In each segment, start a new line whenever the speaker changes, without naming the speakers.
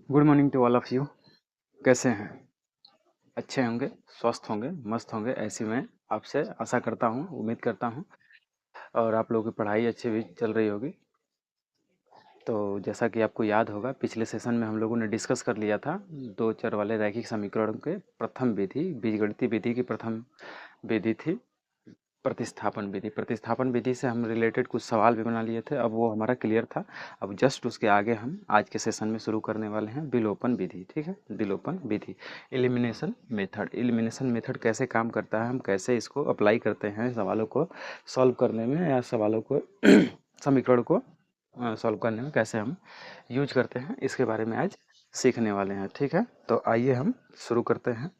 Good morning to all of you. कैसे हैं? अच्छे होंगे, स्वस्थ होंगे, मस्त होंगे, ऐसी मैं आपसे आशा करता हूँ, उम्मीद करता हूँ। और आप लोगों की पढ़ाई अच्छी भी चल रही होगी। तो जैसा कि आपको याद होगा, पिछले सेशन में हम लोगों ने डिस्कस कर लिया था दो चर वाले रैखिक समीकरण के प्रथम विधि, बीजगणितीय विधि की प्रथम विधि थी प्रतिस्थापन विधि। प्रतिस्थापन विधि से हम रिलेटेड कुछ सवाल भी बना लिए थे, अब वो हमारा क्लियर था। अब जस्ट उसके आगे हम आज के सेशन में शुरू करने वाले हैं विलोपन विधि। ठीक है, विलोपन विधि, एलिमिनेशन मेथड। एलिमिनेशन मेथड कैसे काम करता है, हम कैसे इसको अप्लाई करते हैं सवालों को सॉल्व करने में, या सवालों को समीकरण को सॉल्व करने में कैसे हम यूज करते हैं, इसके बारे में आज सीखने वाले हैं। ठीक है, तो आइए हम शुरू करते हैं।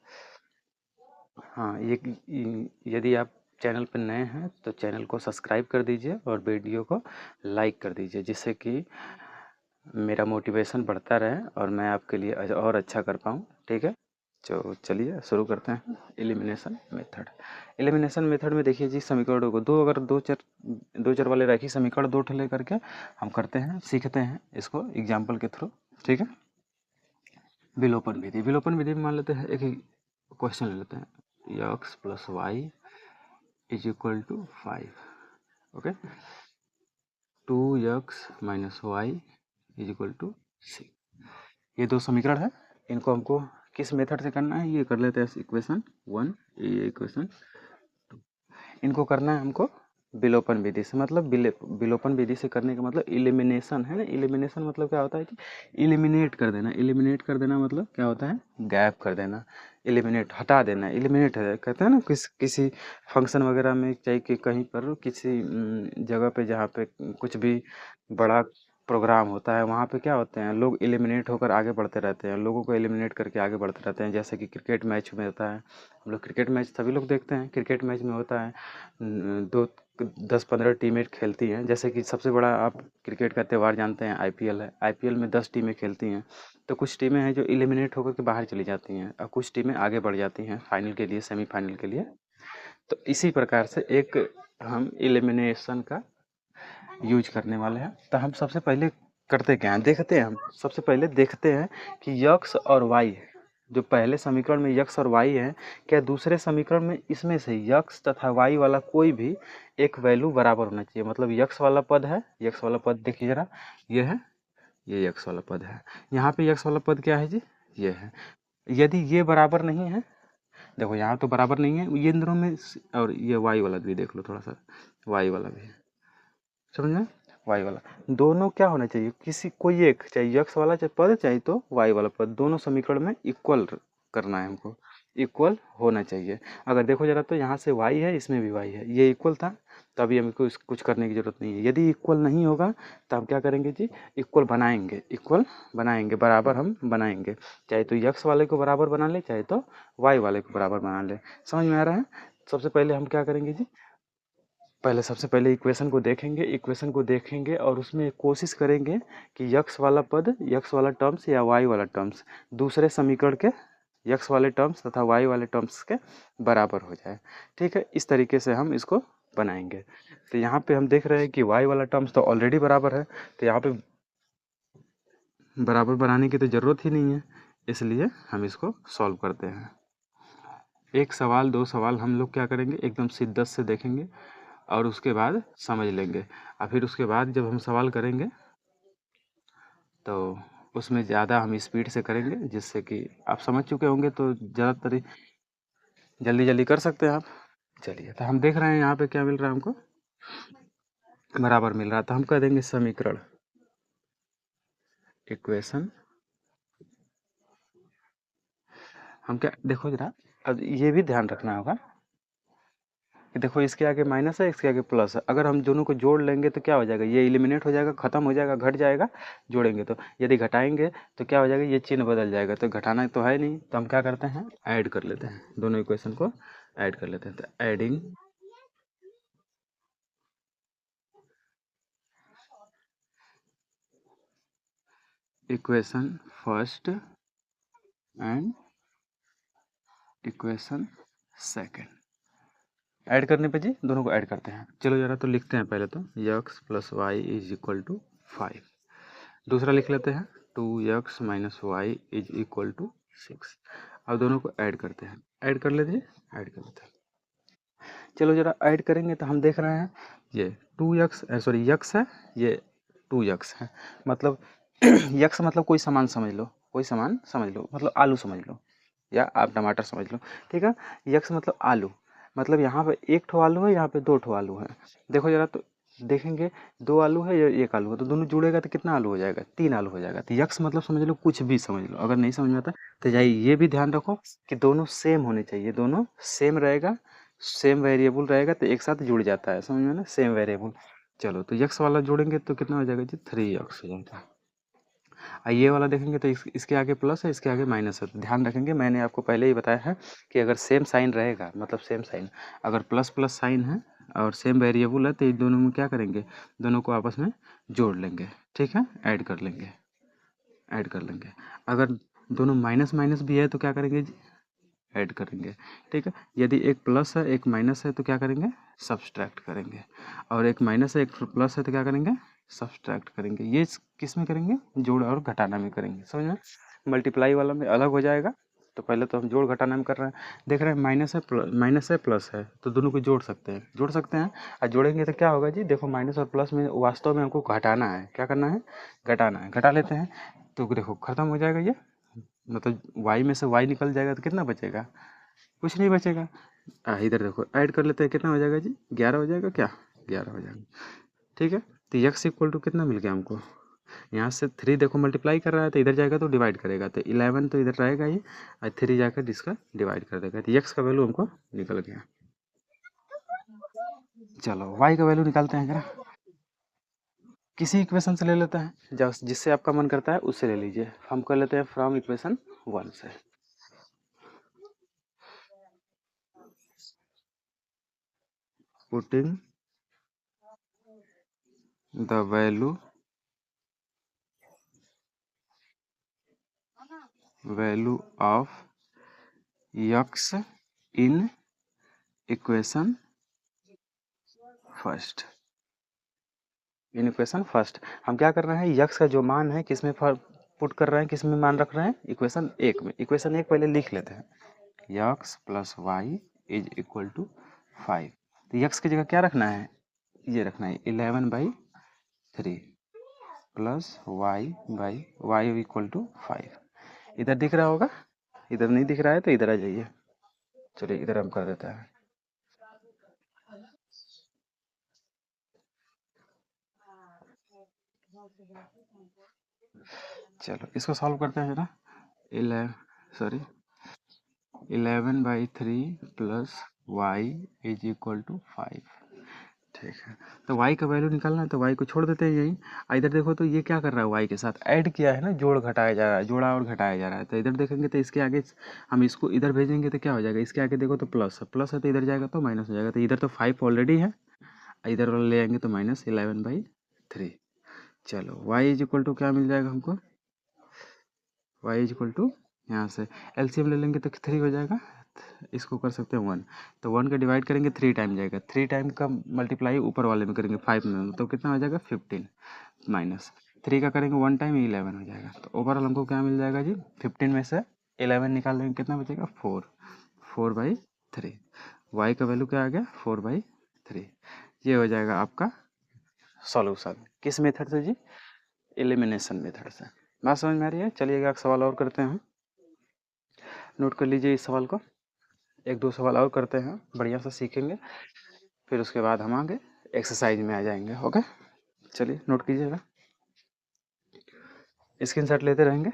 हाँ, यदि आप चैनल पर नए हैं तो चैनल को सब्सक्राइब कर दीजिए और वीडियो को लाइक कर दीजिए, जिससे कि मेरा मोटिवेशन बढ़ता रहे और मैं आपके लिए और अच्छा कर पाऊँ। ठीक है, तो चलिए शुरू करते हैं। Elimination method. एलिमिनेशन मेथड में देखिए जी, समीकरणों को अगर दो चर वाले रैखिक समीकरण दो ठे लेकर के हम करते हैं, सीखते हैं इसको एग्जाम्पल के थ्रू। ठीक है, विलोपन विधि। विलोपन विधि में मान लेते हैं, एक क्वेश्चन ले लेते हैं, x plus Y is equal to 5। Okay, 2x minus y is equal to 6। ये दो समीकरण है, इनको हमको किस मेथड से करना है, ये कर लेते हैं इक्वेशन 1, ये इक्वेशन 2। इनको करना है हमको विलोपन विधि से। मतलब विलोपन विधि से करने का मतलब इलिमिनेशन है ना। इलिमिनेशन मतलब क्या होता है कि इलिमिनेट कर देना। इलिमिनेट कर देना मतलब क्या होता है, गैप कर देना, इलिमिनेट हटा देना। इलिमिनेट है कहते हैं ना, किसी फंक्शन वगैरह में, चाहे कि कहीं पर किसी जगह पे जहाँ पे कुछ भी बड़ा प्रोग्राम होता है, वहाँ पे क्या होते हैं, लोग एलिमिनेट होकर आगे बढ़ते रहते हैं, लोगों को एलिमिनेट करके आगे बढ़ते रहते हैं। जैसे कि क्रिकेट मैच में होता है, हम लोग क्रिकेट मैच सभी लोग देखते हैं। क्रिकेट मैच में होता है, दो 10-15 टीमें खेलती हैं। जैसे कि सबसे बड़ा आप क्रिकेट का त्यौहार जानते हैं, आईपीएल है। आईपीएल में 10 टीमें खेलती हैं, तो कुछ टीमें हैं जो एलिमिनेट होकर के बाहर चली जाती हैं और कुछ टीमें आगे बढ़ जाती हैं फाइनल के लिए, सेमीफाइनल के लिए। तो इसी प्रकार से एक हम एलिमिनेशन का यूज करने वाले हैं। तो हम सबसे पहले करते क्या हैं, देखते हैं। हम सबसे पहले देखते हैं कि यक्स और वाई, जो पहले समीकरण में यक्स और वाई है, क्या दूसरे समीकरण में इसमें से यक्स तथा वाई वाला कोई भी एक वैल्यू बराबर होना चाहिए। मतलब यक्स वाला पद है, यक्स वाला पद देखिए जरा, ये है, ये यक्स वाला पद है। यहाँ पे यक्स वाला पद क्या है जी, ये है। यदि ये बराबर नहीं है, देखो यहाँ तो बराबर नहीं है ये दोनों में, और ये वाई वाला भी देख लो थोड़ा सा, वाई वाला भी है, समझ में, वाई वाला। दोनों क्या होना चाहिए, किसी कोई एक, चाहे यक्स वाला चाहे पद, चाहे तो वाई वाला पद, दोनों समीकरण में इक्वल करना है हमको, इक्वल होना चाहिए। अगर देखो जरा तो यहाँ से वाई है, इसमें भी वाई है, ये इक्वल था, तो अभी हमको कुछ करने की जरूरत नहीं है। यदि इक्वल नहीं होगा तो हम क्या करेंगे जी, इक्वल बनाएंगे, इक्वल बनाएंगे, बराबर हम बनाएंगे। चाहे तो यक्स वाले को बराबर बना ले, चाहे तो वाई वाले को बराबर बना ले। समझ में आ रहा है? सबसे पहले हम क्या करेंगे जी, सबसे पहले इक्वेशन को देखेंगे, इक्वेशन को देखेंगे और उसमें कोशिश करेंगे कि यक्स वाला पद, यक्स वाला टर्म्स या वाई वाला टर्म्स दूसरे समीकरण के यक्स वाले टर्म्स तथा वाई वाले टर्म्स के बराबर हो जाए। ठीक है, इस तरीके से हम इसको बनाएंगे। तो यहाँ पे हम देख रहे हैं कि वाई वाला टर्म्स तो ऑलरेडी बराबर है, तो यहाँ पे बराबर बनाने की तो ज़रूरत ही नहीं है, इसलिए हम इसको सॉल्व करते हैं। एक सवाल दो सवाल हम लोग क्या करेंगे, एकदम शिद्दत से देखेंगे और उसके बाद समझ लेंगे। और फिर उसके बाद जब हम सवाल करेंगे तो उसमें ज़्यादा हम स्पीड से करेंगे, जिससे कि आप समझ चुके होंगे तो ज़्यादातर जल्दी जल्दी कर सकते हैं आप। चलिए, तो हम देख रहे हैं यहाँ पे क्या मिल रहा है हमको, बराबर मिल रहा है, तो हम कह देंगे समीकरण, इक्वेशन। हम क्या, देखो जरा, अब ये भी ध्यान रखना होगा कि देखो इसके आगे माइनस है, इसके आगे प्लस है। अगर हम दोनों को जोड़ लेंगे तो क्या हो जाएगा, ये एलिमिनेट हो जाएगा, खत्म हो जाएगा, घट जाएगा। जोड़ेंगे तो, यदि घटाएंगे तो क्या हो जाएगा, ये चिन्ह बदल जाएगा। तो घटाना तो है नहीं, तो हम क्या करते हैं, ऐड कर लेते हैं, दोनों इक्वेशन को ऐड कर लेते हैं। तो adding equation first and equation second, add करने पे जी दोनों को ऐड करते हैं। चलो जरा तो लिखते हैं पहले तो, x plus Y is equal to 5। दूसरा लिख लेते हैं, 2x minus y is equal to 6। अब दोनों को ऐड करते हैं, ऐड कर लेते हैं, ऐड कर लेते हैं। चलो जरा ऐड करेंगे तो हम देख रहे हैं ये 2x सॉरी यक्स है, ये 2x है, मतलब यक्स मतलब कोई सामान समझ लो, कोई सामान समझ लो, मतलब आलू समझ लो या आप टमाटर समझ लो, ठीक है। यक्स मतलब आलू, मतलब यहाँ पे एक ठो आलू है, यहाँ पे दो ठो आलू है। देखो जरा तो देखेंगे, दो आलू है या एक आलू है, तो दोनों जुड़ेगा तो कितना आलू हो जाएगा, तीन आलू हो जाएगा। तो यक्स मतलब समझ लो कुछ भी समझ लो, अगर नहीं समझ में आता तो जाइए ये भी ध्यान रखो कि दोनों सेम होने चाहिए, दोनों सेम रहेगा, सेम वेरिएबल रहेगा तो एक साथ जुड़ जाता है, समझ में ना, सेम वेरिएबल। चलो तो यक्स वाला जोड़ेंगे तो कितना हो जाएगा जी, 3x हो जाएगा। ये वाला देखेंगे तो इसके आगे प्लस है, इसके आगे माइनस है, तो ध्यान रखेंगे मैंने आपको पहले ही बताया है कि अगर सेम साइन रहेगा, मतलब सेम साइन, अगर प्लस प्लस साइन है और सेम वेरिएबल है तो इन दोनों में क्या करेंगे, दोनों को आपस में जोड़ लेंगे, ठीक है, ऐड कर लेंगे, ऐड कर लेंगे। अगर दोनों माइनस माइनस भी है तो क्या करेंगे जी, ऐड करेंगे, ठीक है। यदि एक प्लस है एक माइनस है तो क्या करेंगे, सब्सट्रैक्ट करेंगे, और एक माइनस है एक प्लस है तो क्या करेंगे, सब्सट्रैक्ट करेंगे। ये किस में करेंगे, जोड़ और घटाना में करेंगे, समझ में। मल्टीप्लाई वाला में अलग हो जाएगा, तो पहले तो हम जोड़ घटाना में कर रहे हैं, देख रहे हैं माइनस है प्लस है, तो दोनों को जोड़ सकते हैं, जोड़ सकते हैं। और जोड़ेंगे तो क्या होगा जी, देखो माइनस और प्लस में वास्तव में हमको घटाना है, क्या करना है, घटाना है, घटा लेते हैं, तो देखो खत्म हो जाएगा ये, मतलब y में से y निकल जाएगा तो कितना बचेगा, कुछ नहीं बचेगा। इधर देखो ऐड कर लेते हैं, कितना हो जाएगा जी, 11 हो जाएगा, क्या 11 हो जाएगा, ठीक है। तो x इक्वल टू कितना मिल गया हमको, यहाँ से 3 देखो मल्टीप्लाई कर रहा है तो इधर जाएगा तो डिवाइड करेगा, तो 11 तो इधर रहेगा ये, और 3 जाकर इसका डिवाइड कर देगा, तो x का वैल्यू हमको निकल गया। चलो y का वैल्यू निकालते हैं जरा, किसी इक्वेशन से ले लेते हैं, जब जिससे आपका मन करता है उससे ले लीजिए। हम कर लेते हैं फ्रॉम इक्वेशन 1 से। Putting the value of x in equation first, in equation first. हम क्या कर रहे हैं, यक्स का जो मान है किस में पुट कर रहे हैं, किस में मान रख रहे हैं, इक्वेशन एक में। इक्वेशन एक पहले लिख लेते हैं, x plus Y is equal to 5। तो यक्स की जगह क्या रखना है, ये रखना है 11/3 प्लस वाई इक्वल टू 5। इधर दिख रहा होगा, इधर नहीं दिख रहा है तो इधर आ जाइए, चलिए इधर हम कर देते हैं। चलो इसको सॉल्व करते हैं ना, 11/3 plus Y is equal to 5, ठीक है। तो y का वैल्यू निकालना है तो y को छोड़ देते हैं यहीं। इधर देखो तो ये क्या कर रहा है, y के साथ ऐड किया है ना, जोड़ घटाया जा रहा है, जोड़ा और घटाया जा रहा है। तो इधर देखेंगे तो इसके आगे हम इसको इधर भेजेंगे तो क्या हो जाएगा, इसके आगे देखो तो प्लस है तो इधर जाएगा तो माइनस हो जाएगा, तो इधर तो 5 ऑलरेडी है, इधर वाला ले आएंगे तो -11/3। चलो y इज इक्वल टू क्या मिल जाएगा हमको, y इज इक्वल टू यहाँ से एलसीएम ले लेंगे तो 3 हो जाएगा, इसको कर सकते हैं 1, तो 1 का डिवाइड करेंगे 3 टाइम जाएगा, 3 टाइम का मल्टीप्लाई ऊपर वाले में करेंगे 5 में, तो कितना हो जाएगा 15, माइनस 3 का करेंगे 1 टाइम 11 हो जाएगा। तो ओवरऑल हमको क्या मिल जाएगा जी, 15 में से 11 निकाल लेंगे कितना बचेगा 4/3। y का वैल्यू क्या आ गया 4/3। ये हो जाएगा आपका सॉल्यूशन, किस मेथड से जी, एलिमिनेशन मेथड से। बात समझ में आ रही है। चलिएगा एक सवाल और करते हैं, नोट कर लीजिए इस सवाल को, एक दो सवाल और करते हैं, बढ़िया से सीखेंगे, फिर उसके बाद हम आगे एक्सरसाइज में आ जाएंगे। ओके, चलिए नोट कीजिएगा, स्क्रीनशॉट लेते रहेंगे।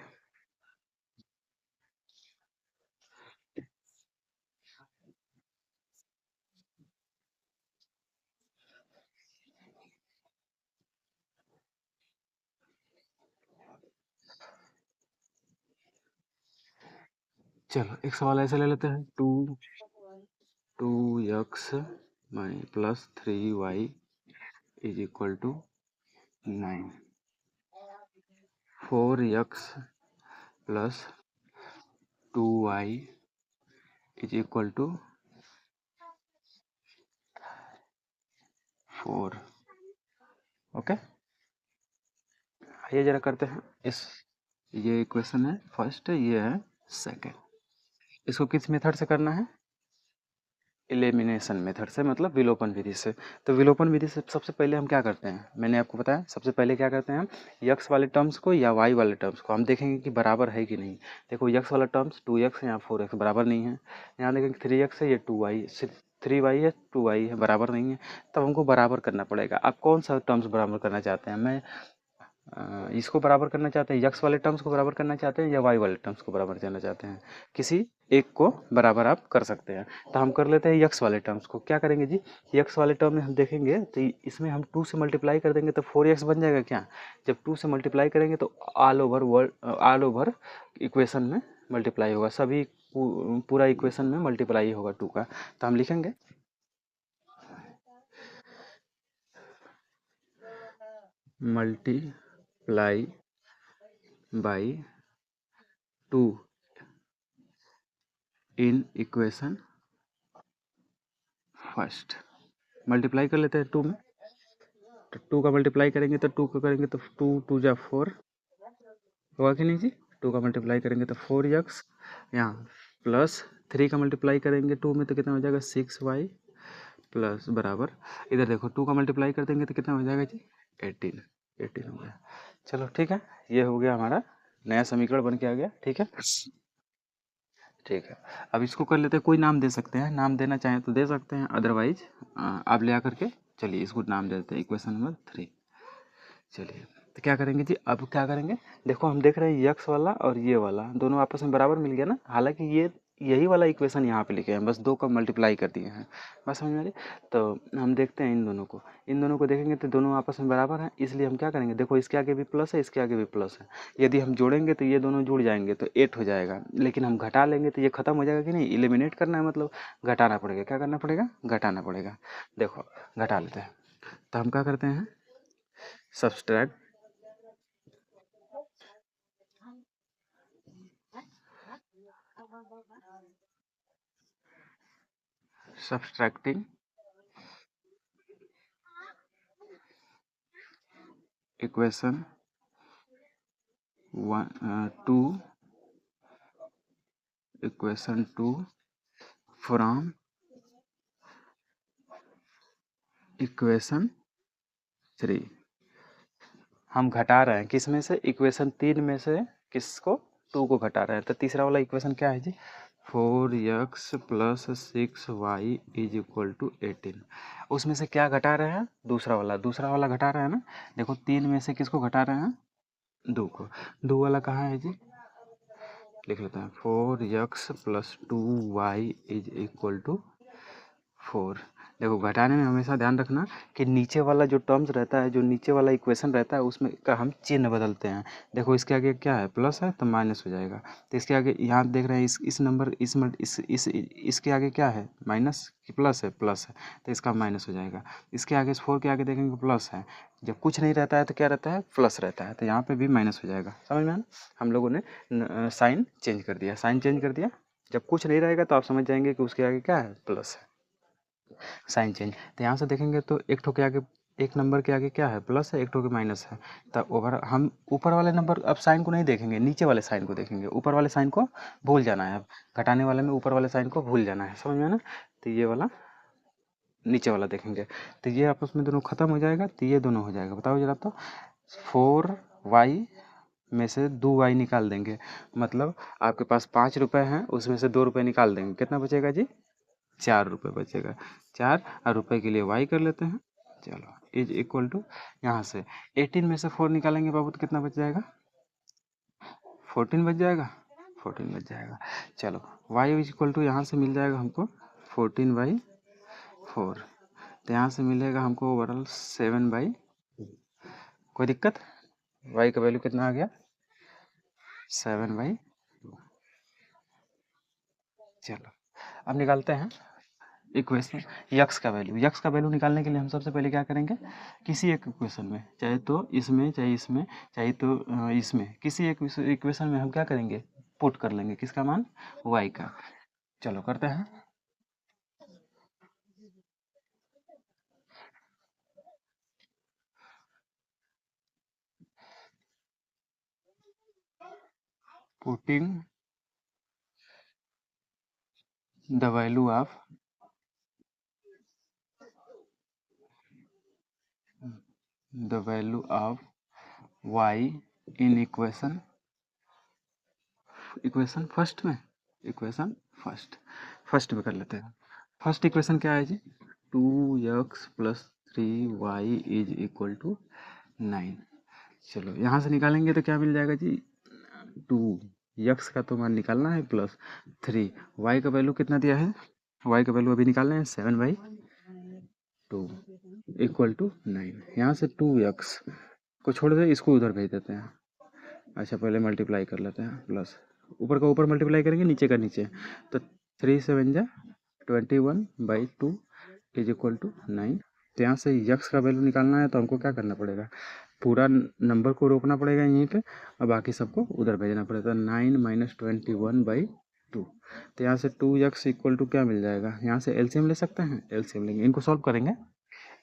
चलो एक सवाल ऐसे ले लेते हैं, two x plus 3y is equal to 9, 4x plus 2y is equal to 4। ओके, आइए जरा करते हैं इस ये इक्वेशन है फर्स्ट, ये है सेकंड। इसको किस मेथड से करना है? एलिमिनेशन मेथड से, मतलब विलोपन विधि से। तो विलोपन विधि से सबसे पहले हम क्या करते हैं, मैंने आपको बताया सबसे पहले क्या करते हैं हम, यक्स वाले टर्म्स को या वाई वाले टर्म्स को हम देखेंगे कि बराबर है कि नहीं। देखो यक्स वाला टर्म्स 2x या 4x बराबर नहीं है, यहाँ देखेंगे 3x है, ये 2y, 3y है, 2y है, बराबर नहीं है। तब हमको बराबर करना पड़ेगा। आप कौन सा टर्म्स बराबर करना चाहते हैं? मैं इसको बराबर करना चाहते हैं, यक्स वाले टर्म्स को बराबर करना चाहते हैं या वाई वाले टर्म्स को बराबर करना चाहते हैं? किसी एक को बराबर आप कर सकते हैं। तो हम कर लेते हैं यक्स वाले टर्म्स को। क्या करेंगे जी, यक्स वाले टर्म में हम देखेंगे तो इसमें हम 2 से मल्टीप्लाई कर देंगे तो 4x बन जाएगा क्या? जब 2 से मल्टीप्लाई करेंगे तो ऑल ओवर इक्वेशन में मल्टीप्लाई होगा, सभी पूरा इक्वेशन में मल्टीप्लाई होगा 2 का। तो हम लिखेंगे multiply by 2 in equation first. Multiply कर लेते हैं 2 में, तो 2 का मल्टीप्लाई करेंगे तो 2 का करेंगे तो 2 2 जा 4 होगा कि नहीं जी? 2 का मल्टीप्लाई करेंगे तो 4x, यहाँ प्लस 3 का मल्टीप्लाई करेंगे 2 में तो कितना हो जाएगा 6y प्लस बराबर, इधर देखो 2 का मल्टीप्लाई कर देंगे तो कितना हो जाएगा जी 18, 18 हो गया। चलो ठीक है, ये हो गया हमारा नया समीकरण बन के आ गया। ठीक है, ठीक है। अब इसको कर लेते हैं, कोई नाम दे सकते हैं, नाम देना चाहें तो दे सकते हैं, अदरवाइज आप ले आकर के चलिए इसको नाम दे देते हैं इक्वेशन नंबर 3। चलिए तो क्या करेंगे जी, अब क्या करेंगे, देखो हम देख रहे हैं यक्स वाला और ये वाला दोनों आपस में बराबर मिल गया ना, हालांकि ये यही वाला इक्वेशन यहाँ पे लिखे हैं, बस 2 का मल्टीप्लाई कर दिए हैं। बस समझ में आ रही? तो हम देखते हैं इन दोनों को, इन दोनों को देखेंगे तो दोनों आपस में बराबर हैं, इसलिए हम क्या करेंगे, देखो इसके आगे भी प्लस है, इसके आगे भी प्लस है, यदि हम जोड़ेंगे तो ये दोनों जुड़ जाएंगे तो 8 हो जाएगा, लेकिन हम घटा लेंगे तो ये खत्म हो जाएगा कि नहीं, एलिमिनेट करना है मतलब घटाना पड़ेगा। क्या करना पड़ेगा? घटाना पड़ेगा। देखो घटा लेते हैं, तो हम क्या करते हैं, subtract subtracting equation 2 equation 2 from equation 3। हम घटा रहे हैं किस में से, इक्वेशन 3 में से किसको, 2 को घटा रहे हैं। तो तीसरा वाला इक्वेशन क्या है जी, 4x plus 6y is equal to 18। उसमें से क्या घटा रहे हैं, दूसरा वाला घटा रहे हैं ना। देखो 3 में से किसको घटा रहे हैं, 2 को। 2 वाला कहाँ है जी, लिख लेते हैं 4x plus 2y is equal to 4। देखो घटाने में हमेशा ध्यान रखना कि नीचे वाला जो टर्म्स रहता है, जो नीचे वाला इक्वेशन रहता है उसमें का हम चिन्ह बदलते हैं। देखो इसके आगे क्या है, प्लस है तो माइनस हो जाएगा, तो इसके आगे यहाँ देख रहे हैं इस नंबर इसके आगे क्या है, माइनस कि प्लस है, प्लस है, तो इसका माइनस हो जाएगा। इसके आगे 4 के आगे देखेंगे प्लस है, जब कुछ नहीं रहता है तो क्या रहता है, प्लस रहता है, तो यहाँ पे भी माइनस हो जाएगा। समझ में आना, हम लोगों ने साइन चेंज कर दिया, साइन चेंज कर दिया। जब कुछ नहीं रहेगा तो आप समझ जाएंगे कि उसके आगे क्या है, प्लस है, साइन चेंज। तो यहाँ से देखेंगे तो एक ठो के आगे, एक नंबर के आगे क्या है, प्लस है, एक ठो के माइनस है। तब ओवर हम ऊपर वाले नंबर, अब साइन को नहीं देखेंगे, नीचे वाले साइन को देखेंगे, ऊपर वाले साइन को भूल जाना है। अब घटाने वाले में ऊपर वाले साइन को भूल जाना है, समझ में ना। तो ये वाला नीचे वाला देखेंगे, तो ये आपस में दोनों खत्म हो जाएगा, तो ये दोनों हो जाएगा। बताओ जरा, तो 4y में से 2y निकाल देंगे, मतलब आपके पास 5 रुपये हैं, उसमें से 2 रुपये निकाल देंगे, कितना बचेगा जी, 4 रुपये बचेगा। 4 और रुपये के लिए y कर लेते हैं। चलो इज इक्वल टू, यहाँ से 18 में से 4 निकालेंगे बाबू तो कितना बच जाएगा, 14 बच जाएगा, 14 बच जाएगा। चलो y इज इक्वल टू यहाँ से मिल जाएगा हमको 14/4, तो यहाँ से मिलेगा हमको ओवरऑल 7/। कोई दिक्कत, y का वैल्यू कितना आ गया, 7/। चलो अब निकालते हैं इक्वेशन यक्स का वैल्यू निकालने के लिए हम सबसे पहले क्या करेंगे, किसी एक इक्वेशन में, चाहे तो इसमें चाहे इसमें चाहे तो इसमें, किसी एक इक्वेशन में हम क्या करेंगे, पुट कर लेंगे किसका मान, वाई का। चलो करते हैं, putting the value of y in equation first में कर लेते हैं। फर्स्ट इक्वेशन क्या है जी, 2x + 3y = 9। चलो यहाँ से निकालेंगे तो क्या मिल जाएगा जी, 2x का तो मान निकालना है प्लस 3, y का वैल्यू कितना दिया है, y का वैल्यू अभी निकालना है 7/2 = 9। यहाँ से 2x को छोड़ दे, इसको उधर भेज देते हैं। अच्छा पहले मल्टीप्लाई कर लेते हैं, प्लस ऊपर का ऊपर मल्टीप्लाई करेंगे, नीचे का नीचे, तो 3 7 जा 21/2 = 9। तो यहाँ से यक्स का वैल्यू निकालना है तो हमको क्या करना पड़ेगा, पूरा नंबर को रोकना पड़ेगा यहीं पे और बाकी सबको उधर भेजना पड़ेगा। 9 - 21/2, तो यहाँ से 2x = क्या मिल जाएगा, यहाँ से एलसीएम ले सकते हैं, एलसीएम लेंगे, इनको सॉल्व करेंगे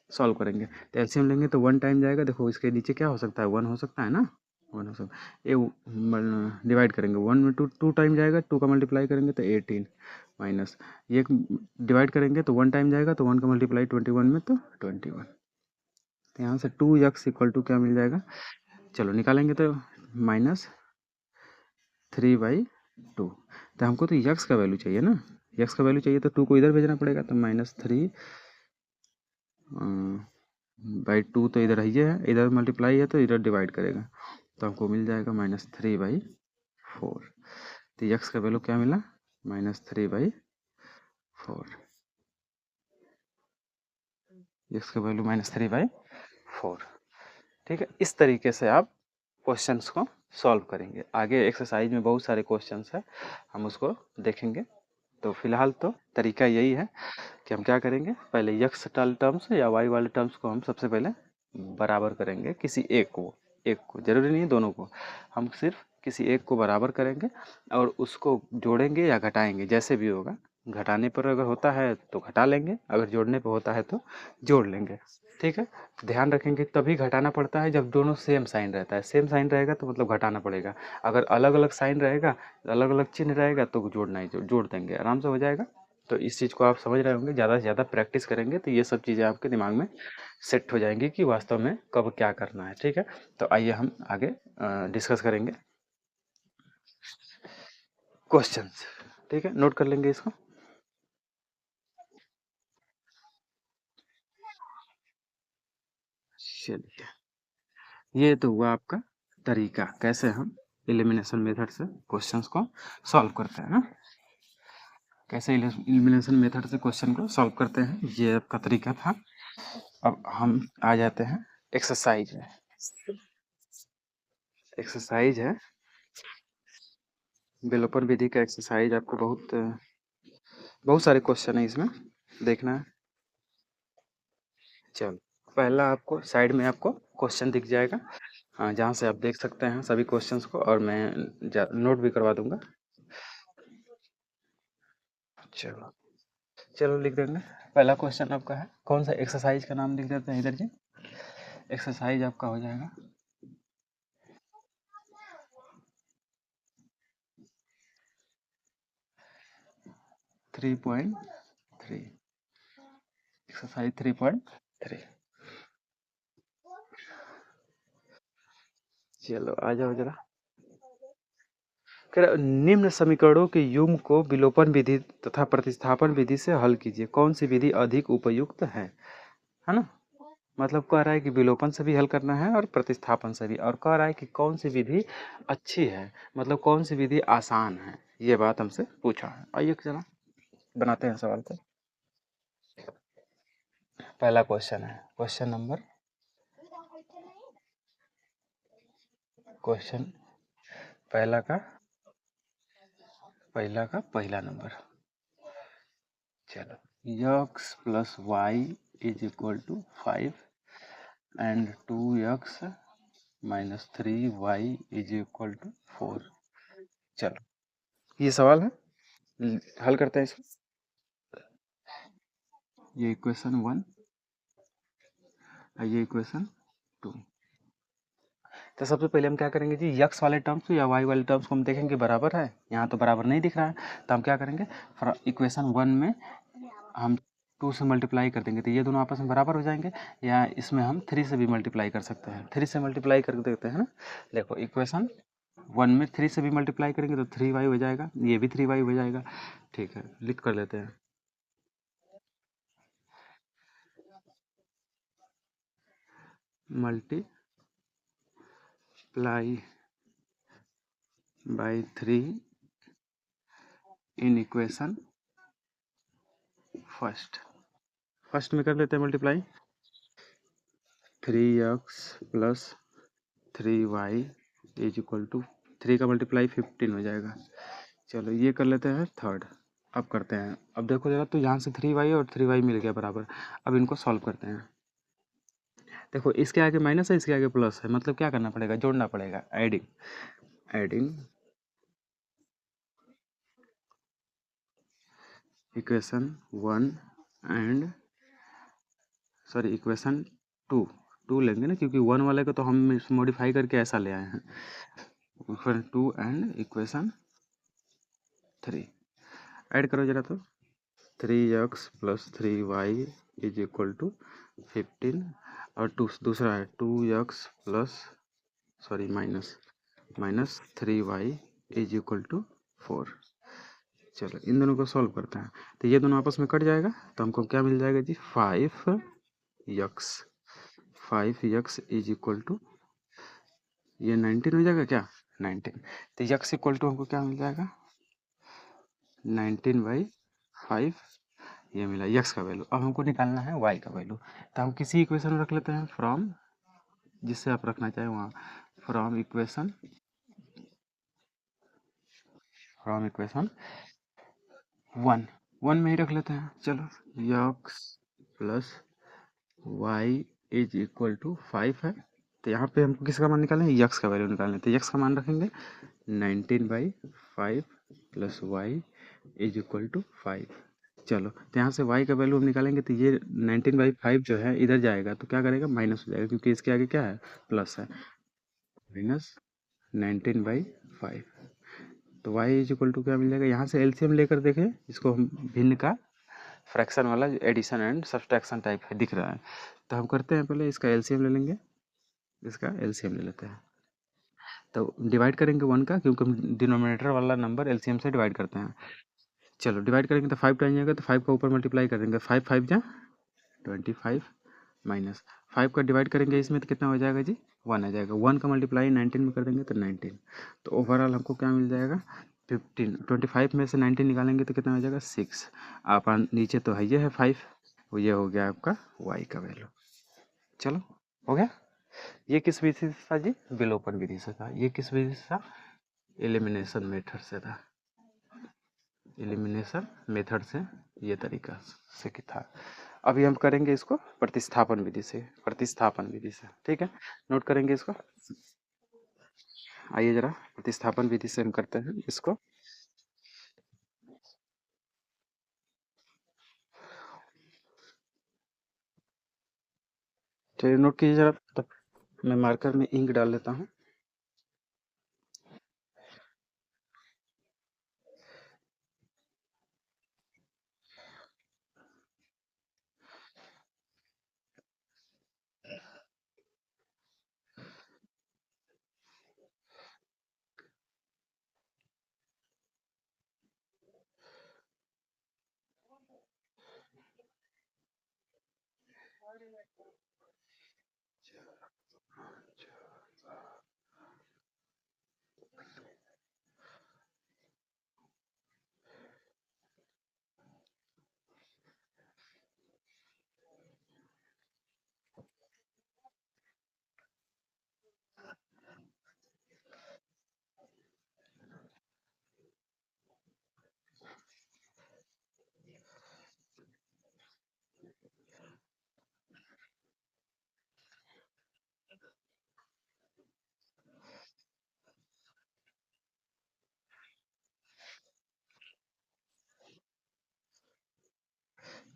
तो एलसीएम लेंगे तो 1 टाइम जाएगा, देखो इसके नीचे क्या हो सकता है, 1 हो सकता है ना, 1 हो सकता है। ये डिवाइड करेंगे, 1 में 2 टाइम जाएगा, 2 का मल्टीप्लाई करेंगे तो 18 माइनस, ये डिवाइड करेंगे तो 1 टाइम जाएगा, तो 1 का मल्टीप्लाई 21 में तो 21। तो यहाँ से 2x = क्या मिल जाएगा, चलो निकालेंगे तो -3/2। तो हमको तो यक्स का वैल्यू चाहिए ना, यक्स का वैल्यू चाहिए तो 2 को इधर भेजना पड़ेगा, तो -3/2 तो इधर ही है, इधर मल्टीप्लाई है तो इधर डिवाइड करेगा, तो हमको मिल जाएगा -3/4। तो यक्स का वैल्यू क्या मिला, -3/4, यक्स का वैल्यू -3/4। ठीक है, इस तरीके से आप क्वेश्चंस को सॉल्व करेंगे। आगे एक्सरसाइज में बहुत सारे क्वेश्चंस है, हम उसको देखेंगे। तो फिलहाल तो तरीका यही है कि हम क्या करेंगे, पहले यक्स टर्म्स या वाई वाले टर्म्स को हम सबसे पहले बराबर करेंगे, किसी एक को, जरूरी नहीं है दोनों को, हम सिर्फ किसी एक को बराबर करेंगे और उसको जोड़ेंगे या घटाएंगे, जैसे भी होगा। घटाने पर अगर होता है तो घटा लेंगे, अगर जोड़ने पर होता है तो जोड़ लेंगे। ठीक है, ध्यान रखेंगे तभी घटाना पड़ता है जब दोनों सेम साइन रहता है, सेम साइन रहेगा तो मतलब घटाना पड़ेगा, अगर अलग अलग साइन रहेगा, अलग अलग चिन्ह रहेगा तो जोड़ना ही जोड़ देंगे, आराम से हो जाएगा। तो इस चीज़ को आप समझ रहे होंगे, ज़्यादा से ज़्यादा प्रैक्टिस करेंगे तो ये सब चीज़ें आपके दिमाग में सेट हो जाएंगी कि वास्तव में कब क्या करना है। ठीक है, तो आइए हम आगे डिस्कस करेंगे क्वेश्चंस। ठीक है, नोट कर लेंगे इसको। चलिए, ये तो हुआ आपका तरीका, कैसे हम एलिमिनेशन मेथड से क्वेश्चंस को सॉल्व करते हैं ना, कैसे एलिमिनेशन मेथड से क्वेश्चन को सॉल्व करते हैं, ये आपका तरीका था। अब हम आ जाते हैं एक्सरसाइज में। एक्सरसाइज है विलोपन विधि का एक्सरसाइज, आपको बहुत सारे क्वेश्चन है इसमें, देखना है। चलो, पहला आपको साइड में आपको क्वेश्चन दिख जाएगा, हाँ, जहाँ से आप देख सकते हैं सभी क्वेश्चंस को, और मैं नोट भी करवा दूंगा। चलो चलो लिख देंगे। पहला क्वेश्चन आपका है, कौन सा एक्सरसाइज का नाम लिख देते हैं इधर जी। एक्सरसाइज आपका हो जाएगा 3.3, एक्सरसाइज 3.3। चलो आ जाओ जरा। निम्न समीकरणों के युग्म को विलोपन विधि तथा प्रतिस्थापन विधि से हल कीजिए, कौन सी विधि अधिक उपयुक्त है ना। मतलब कह रहा है कि विलोपन से भी हल करना है और प्रतिस्थापन से भी, और कह रहा है कि कौन सी विधि अच्छी है, मतलब कौन सी विधि आसान है, ये बात हमसे पूछा है। आइए चला बनाते हैं सवाल को। पहला क्वेश्चन है, क्वेश्चन पहला का पहला नंबर। चलो, x + y = 5 and 2x - 3y = 4। चलो, ये सवाल है, हल करते हैं इसको। ये इक्वेशन 1 और ये इक्वेशन 2। तो सबसे पहले हम क्या करेंगे जी, यक्स वाले टर्म्स या वाई वाले टर्म्स को हम देखेंगे बराबर है, यहाँ तो बराबर नहीं दिख रहा है, तो हम क्या करेंगे, इक्वेशन 1 में हम 2 से मल्टीप्लाई कर देंगे तो ये दोनों आपस में बराबर हो जाएंगे, या इसमें हम 3 से भी मल्टीप्लाई कर सकते हैं, 3 से मल्टीप्लाई कर देते हैं ना। देखो इक्वेशन 1 में 3 से भी मल्टीप्लाई करेंगे तो 3y हो जाएगा, ये भी 3y हो जाएगा। ठीक है, लिख कर लेते हैं। Multiply by 3 in equation first में कर लेते हैं multiply, 3x plus 3y is equal to 3 का मल्टीप्लाई 15 हो जाएगा। चलो ये कर लेते हैं थर्ड। अब करते हैं, अब देखो जरा, तो यहाँ से 3y और 3y मिल गया बराबर। अब इनको सॉल्व करते हैं। देखो इसके आगे माइनस है, इसके आगे प्लस है, मतलब क्या करना पड़ेगा, जोड़ना पड़ेगा, adding equation 1 and sorry equation 2 लेंगे ना, क्योंकि 1 वाले को तो हम मॉडिफाई करके ऐसा ले आए हैं। इक्वेशन 2 एंड इक्वेशन 3 ऐड करो जरा, तो 3x plus 3y is equal to 15 और दूसरा है 2x plus sorry minus 3y is equal to 4। चलो इन दोनों को सॉल्व करते हैं, तो ये दोनों आपस में कट जाएगा, तो हमको क्या मिल जाएगा जी, 5x इज इक्वल टू ये 19 हो जाएगा क्या, 19। तो x इक्वल टू हमको क्या मिल जाएगा, 19/5, ये मिला x का वैल्यू। अब हमको निकालना है y का वैल्यू, तो हम किसी इक्वेशन में रख लेते हैं, फ्रॉम, जिससे आप रखना चाहें वहाँ, फ्रॉम इक्वेशन 1 में ही रख लेते हैं। चलो x plus y is equal to 5 है, तो यहाँ पे हमको किसका मान निकालना है, यक्स का वैल्यू निकालना है, तो यक्स का मान रखेंगे 19/5 plus y is equal to 5। चलो तो यहाँ से y का वैल्यू हम निकालेंगे, तो ये 19/5 जो है इधर जाएगा तो क्या करेगा, माइनस हो जाएगा, क्योंकि इसके आगे क्या है, प्लस है, माइनस 19/5। तो y इज इक्वल टू क्या मिल जाएगा, यहाँ से एलसीएम लेकर देखें इसको, हम भिन्न का फ्रैक्शन वाला एडिशन एंड सब्सट्रैक्शन टाइप है दिख रहा है, तो हम करते हैं पहले इसका एलसीएम ले लेंगे, इसका एलसीएम ले लेते हैं। तो डिवाइड करेंगे 1 का, क्योंकि हम डिनोमिनेटर वाला नंबर एलसीएम से डिवाइड करते हैं। चलो डिवाइड करेंगे तो 5 टाइम जाएगा, तो 5 का ऊपर मल्टीप्लाई कर देंगे, 5 5 जा 25 माइनस 5 का डिवाइड करेंगे इसमें तो कितना हो जाएगा जी, 1 आ जाएगा, 1 का मल्टीप्लाई 19 में कर देंगे तो 19। तो ओवरऑल हमको क्या मिल जाएगा, 15, 25 में से 19 निकालेंगे तो कितना हो जाएगा, 6। आप नीचे तो है ये है 5, ये हो गया आपका y का वैल्यू। चलो हो गया। ये किस विधि से था जी, विलोपन विधि से था। ये किस विधि से था, एलिमिनेशन मेथड से था, एलिमिनेशन मेथड से ये तरीका से कि था। अभी हम करेंगे इसको प्रतिस्थापन विधि से, ठीक है, नोट करेंगे इसको। आइए जरा प्रतिस्थापन विधि से हम करते हैं इसको। चलिए नोट कीजिए जरा, तब मैं मार्कर में इंक डाल लेता हूँ।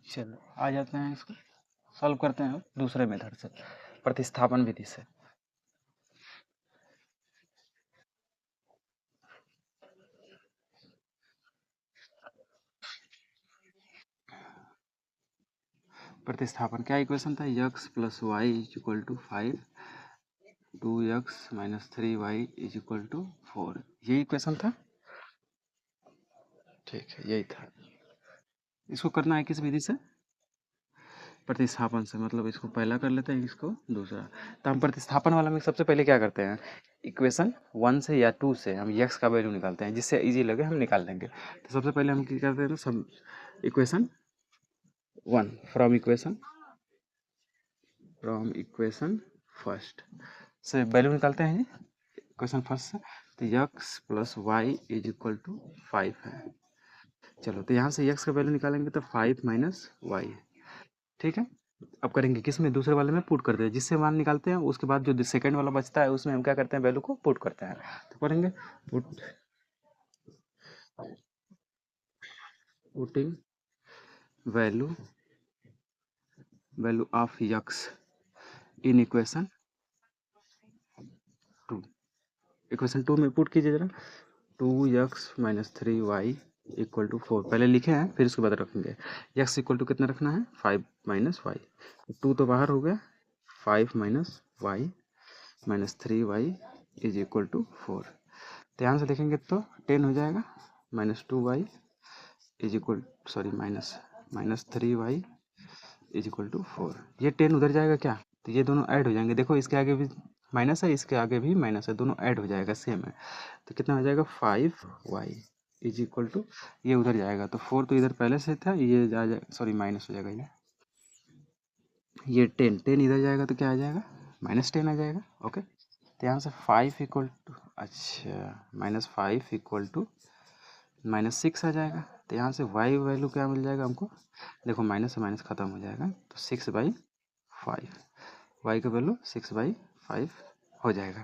चलो आ जाते हैं, इसको सॉल्व करते हैं दूसरे मेथड से, प्रतिस्थापन विधि से। प्रतिस्थापन क्या इक्वेशन था, x plus Y is equal to 5, 2x minus 3y is equal to 4, यही इक्वेशन था। ठीक है, यही था। इसको करना है किस विधि से, प्रतिस्थापन से, मतलब इसको पहला कर लेते हैं, इसको दूसरा। तो हम प्रतिस्थापन वाला में सबसे पहले क्या करते हैं, इक्वेशन 1 से या 2 से हम x का वैल्यू निकालते हैं, जिससे इजी लगे हम निकाल देंगे। तो सबसे पहले हम क्या करते हैं, सब इक्वेशन 1 फ्रॉम इक्वेशन फर्स्ट से वैल्यू निकालते हैं जी, इक्वेशन फर्स्ट से। तो x plus Y is equal to 5 है। चलो, तो यहाँ से x का वैल्यू निकालेंगे तो 5 माइनस वाई, ठीक है। अब करेंगे किस में, दूसरे वाले में पुट करते हैं, जिससे मान निकालते हैं, उसके बाद जो सेकंड वाला बचता है उसमें हम क्या करते हैं, वैल्यू को पुट करते हैं। तो करेंगे putting value of x in equation 2 में पुट कीजिए जरा, 2x minus 3y equal to 4 पहले लिखे हैं, फिर उसके बाद रखेंगे x इक्वल टू कितना रखना है, 5 माइनस वाई, 2 तो बाहर हो गया, 5 minus y minus 3y is equal to 4। ध्यान से देखेंगे तो 10 हो जाएगा, minus 2y is equal, sorry minus 3y is equal to 4। ये 10 उधर जाएगा क्या, तो ये दोनों ऐड हो जाएंगे, देखो इसके आगे भी माइनस है, इसके आगे भी माइनस है, दोनों ऐड हो जाएगा, सेम है। तो कितना हो जाएगा, 5y इज इक्वल टू, ये उधर जाएगा तो 4 तो इधर पहले से था, ये आ जाएगा, सॉरी माइनस हो जाएगा, ये 10 इधर जाएगा तो क्या आ जाएगा, -10 आ जाएगा। ओके, तो यहाँ से 5 इक्वल टू, अच्छा -5 इक्वल टू -6 आ जाएगा। तो यहाँ से y वैल्यू क्या मिल जाएगा हमको, देखो माइनस से माइनस ख़त्म हो जाएगा, तो 6/5, y का वैल्यू 6/5 हो जाएगा।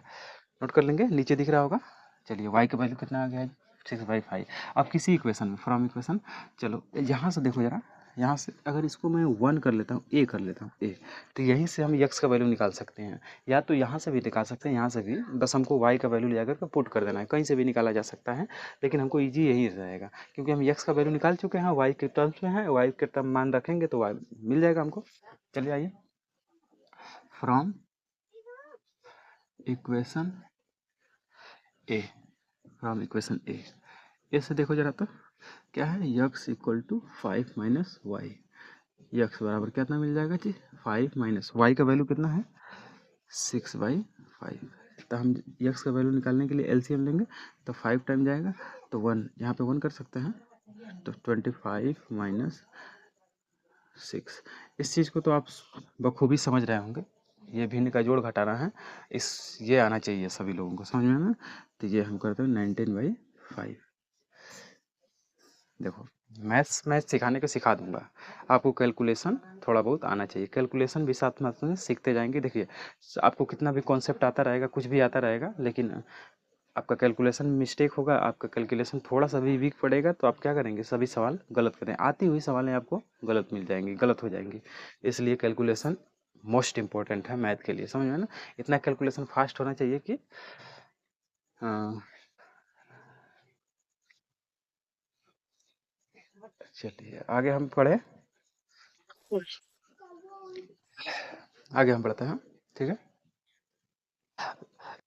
नोट कर लेंगे, नीचे दिख रहा होगा। चलिए y का वैल्यू कितना आ गया है, 6/5। अब किसी इक्वेशन में फ्रॉम इक्वेशन, चलो यहाँ से देखो जरा, यहाँ से अगर इसको मैं 1 कर लेता हूँ, a कर लेता हूँ, a, तो यहीं से हम x का वैल्यू निकाल सकते हैं, या तो यहाँ से भी निकाल सकते हैं, यहाँ से भी, बस हमको y का वैल्यू ले जाकर के पुट कर देना है, कहीं से भी निकाला जा सकता है, लेकिन हमको ईजी यही रहेगा, क्योंकि हम x का वैल्यू निकाल चुके हैं, y के टर्म्स में है, y के टर्म मान रखेंगे तो y मिल जाएगा हमको। चलिए आइए, from equation A, from equation A, ऐसे देखो जरा तो क्या है, x equal to 5 minus Y, x बराबर कितना मिल जाएगा जी, 5 माइनस वाई का वैल्यू कितना है, 6/5। तो हम x का वैल्यू निकालने के लिए एलसीएम लेंगे, तो 5 टाइम जाएगा तो 1, यहाँ पे 1 कर सकते हैं, तो 25 माइनस 6। इस चीज़ को तो आप बखूबी समझ रहे होंगे, ये भिन्न का जोड़ घटाना है, ये आना चाहिए सभी लोगों को समझ में ना। तो ये हम करते हैं 19/5। देखो, मैथ्स सिखाने को सिखा दूंगा, आपको कैलकुलेशन थोड़ा बहुत आना चाहिए, कैलकुलेशन भी साथ में सीखते जाएंगे। देखिए, आपको कितना भी कॉन्सेप्ट आता रहेगा, कुछ भी आता रहेगा, लेकिन आपका कैलकुलेशन मिस्टेक होगा, आपका कैलकुलेशन थोड़ा सा भी वीक पड़ेगा, तो आप क्या करेंगे, सभी सवाल गलत करें, आती हुई सवालें आपको गलत मिल जाएंगी, गलत हो जाएंगी। इसलिए कैलकुलेशन मोस्ट इम्पोर्टेंट है मैथ के लिए, समझ में ना। इतना कैलकुलेशन फास्ट होना चाहिए कि चलिए आगे हम पढ़े, आगे हम पढ़ते हैं, ठीक है।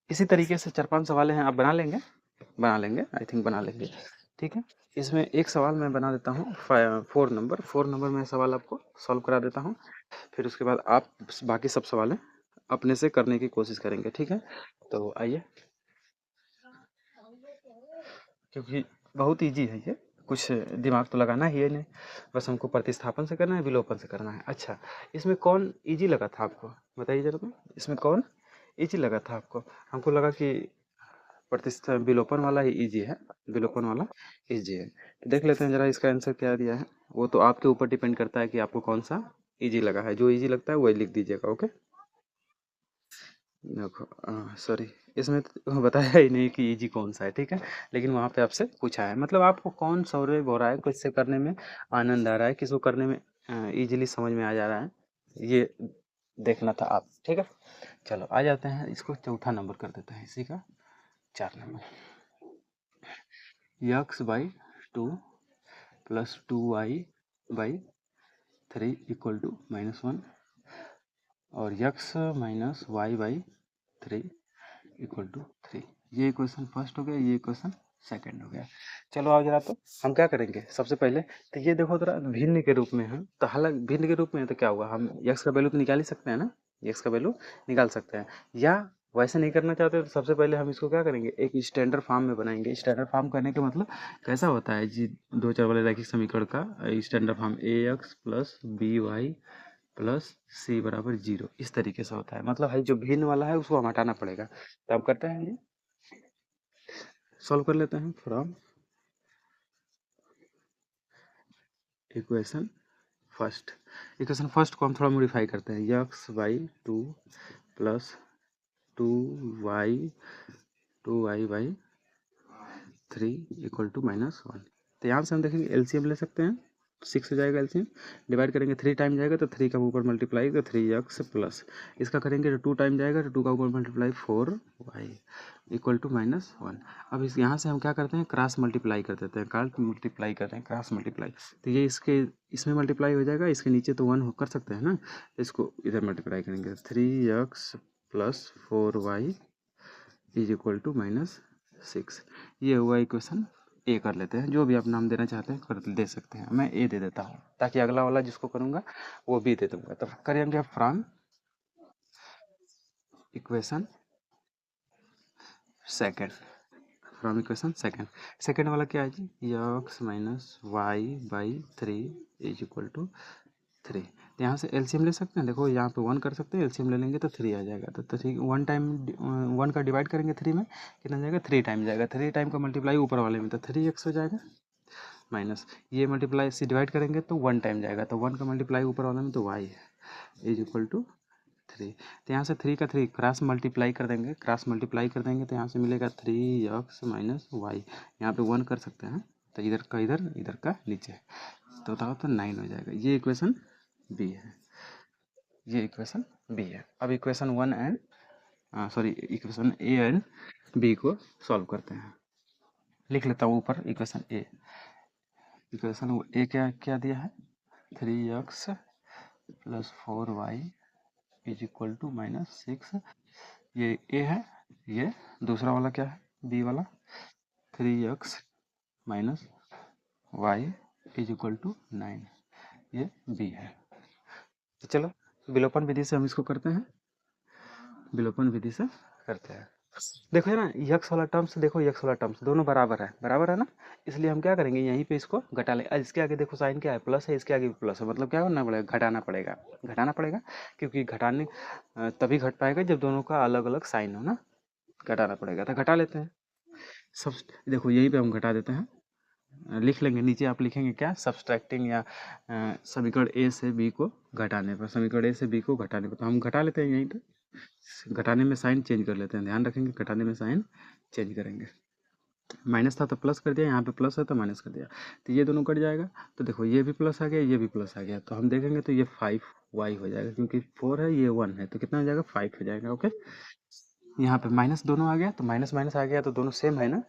इसी तरीके से 4-5 सवाल हैं, आप बना लेंगे, आई थिंक बना लेंगे, ठीक है। इसमें एक सवाल मैं बना देता हूँ, 4 नंबर में सवाल आपको सॉल्व करा देता हूँ, फिर उसके बाद आप बाकी सब सवालें अपने से करने की कोशिश करेंगे, ठीक है। तो आइए, क्योंकि बहुत इजी है ये, कुछ दिमाग तो लगाना ही है नहीं, बस हमको प्रतिस्थापन से करना है, विलोपन से करना है। अच्छा, इसमें कौन इजी लगा था आपको, बताइए जरा, तो इसमें कौन इजी लगा था आपको, हमको लगा कि विलोपन वाला ही इजी है, विलोपन वाला इजी है। तो देख लेते हैं जरा इसका आंसर क्या दिया है, वो तो आपके ऊपर डिपेंड करता है कि आपको कौन सा इजी लगा है, जो इजी लगता है वही लिख दीजिएगा, ओके। देखो, सॉरी, इसमें तो बताया ही नहीं कि इजी कौन सा है, ठीक है, लेकिन वहाँ पे आपसे पूछा है, मतलब आपको कौन सौरभ हो रहा है, किससे करने में आनंद आ रहा है, किसको करने में इजीली समझ में आ जा रहा है, ये देखना था आप, ठीक है। चलो आ जाते हैं, इसको चौथा नंबर कर देते हैं, इसी का 4 number, x/2 + 2y/3 3 equal to -1 और x minus y by 3 equal to 3। ये इक्वेशन फर्स्ट हो गया, ये इक्वेशन सेकंड हो गया। चलो आओ जरा, तो हम क्या करेंगे सबसे पहले, तो ये देखो जरा भिन्न के रूप में है, तो हालांकि भिन्न के रूप में है तो क्या हुआ, हम x का वैल्यू तो निकाल ही सकते हैं ना, x का वैल्यू निकाल सकते हैं। या वैसे नहीं करना चाहते तो सबसे पहले हम इसको क्या करेंगे, एक स्टैंडर्ड फॉर्म में बनाएंगे। स्टैंडर्ड फॉर्म करने का मतलब कैसा होता है जी, दो चर वाले रैखिक समीकरण का standard form ax plus B Y plus C बराबर 0, इस तरीके से होता है। मतलब है जो भिन्न वाला है उसको हम हटाना पड़ेगा। तो हम करते हैं जी, सॉल्व कर लेते हैं from equation first. Equation first को हम थोड़ा मॉडिफाई करते हैं, x by 2 plus 2y by 3 equal to -1। तो यहाँ से हम देखेंगे एलसीएम ले सकते हैं, 6 हो जाएगा एलसीएम, डिवाइड करेंगे 3 टाइम जाएगा तो 3 का ऊपर मल्टीप्लाई तो 3x प्लस इसका करेंगे तो 2 टाइम जाएगा तो 2 का ऊपर मल्टीप्लाई 4y इक्वल टू -1। अब इस यहाँ से हम क्या करते हैं, क्रॉस मल्टीप्लाई कर देते हैं, क्रॉस मल्टीप्लाई। तो ये इसमें मल्टीप्लाई हो जाएगा, इसके नीचे तो 1 कर सकते हैं ना, तो इसको इधर मल्टीप्लाई करेंगे, 3x plus 4y is equal to -6। ये हुआ इक्वेशन ए। कर लेते हैं, जो भी आप नाम देना चाहते हैं कर दे सकते हैं, मैं ए दे देता हूँ ताकि अगला वाला जिसको करूँगा वो बी दे दूंगा। तो करेंगे फ्रॉम इक्वेशन सेकेंड, सेकेंड वाला क्या है जी, x minus y by 3 is equal to 3। तो यहाँ से एलसीएम ले सकते हैं, देखो यहाँ पे 1 कर सकते हैं, एलसीएम ले लेंगे तो 3 आ जाएगा। तो 3 1 टाइम 1 का डिवाइड करेंगे 3 में कितना जाएगा, 3 टाइम जाएगा, 3 टाइम का मल्टीप्लाई ऊपर वाले में तो 3x हो जाएगा, माइनस ये मल्टीप्लाई से डिवाइड करेंगे तो 1 टाइम जाएगा, तो 1 का मल्टीप्लाई ऊपर वाले में तो y है इज इक्वल टू 3। तो यहाँ से 3 का 3 क्रॉस मल्टीप्लाई कर देंगे, तो यहाँ से मिलेगा 3x माइनस वाई, यहाँ पे 1 कर सकते हैं तो इधर का इधर का नीचे, तो बताओ तो 9 हो जाएगा। ये इक्वेशन बी है, अब equation equation A and B को सॉल्व करते हैं। लिख लेता हूँ ऊपर इक्वेशन ए क्या क्या दिया है, 3x plus 4y is equal to -6। ये ए है, ये दूसरा वाला क्या है, बी वाला 3x minus y is equal to 9, ये बी है। तो चलो विलोपन विधि से हम इसको करते हैं, देखो है ना, यक्स वाला टर्म्स, दोनों बराबर है ना, इसलिए हम क्या करेंगे यहीं पे इसको घटा ले। इसके आगे देखो साइन क्या है, प्लस है, इसके आगे भी प्लस है, मतलब क्या करना पड़ेगा, घटाना पड़ेगा क्योंकि घटाने तभी घट पाएगा जब दोनों का अलग अलग साइन हो ना, घटाना पड़ेगा। तो घटा लेते हैं सब, देखो यहीं पे हम घटा देते हैं, लिख लेंगे नीचे, आप लिखेंगे क्या, सब्सट्रैक्टिंग या समीकरण ए से बी को घटाने पर, तो हम घटा लेते हैं यहीं पे, घटाने में साइन चेंज कर लेते हैं, ध्यान रखेंगे घटाने में साइन चेंज करेंगे। माइनस था तो प्लस कर दिया, यहाँ पे प्लस है तो माइनस कर दिया, तो ये दोनों कट जाएगा। तो देखो ये भी प्लस आ गया, ये भी प्लस आ गया, तो हम देखेंगे तो ये 5y हो जाएगा, क्योंकि 4 है ये 1 है, तो कितना हो जाएगा 5 हो जाएगा। ओके, यहाँ पे माइनस दोनों आ गया, तो माइनस माइनस आ गया तो दोनों सेम है ना,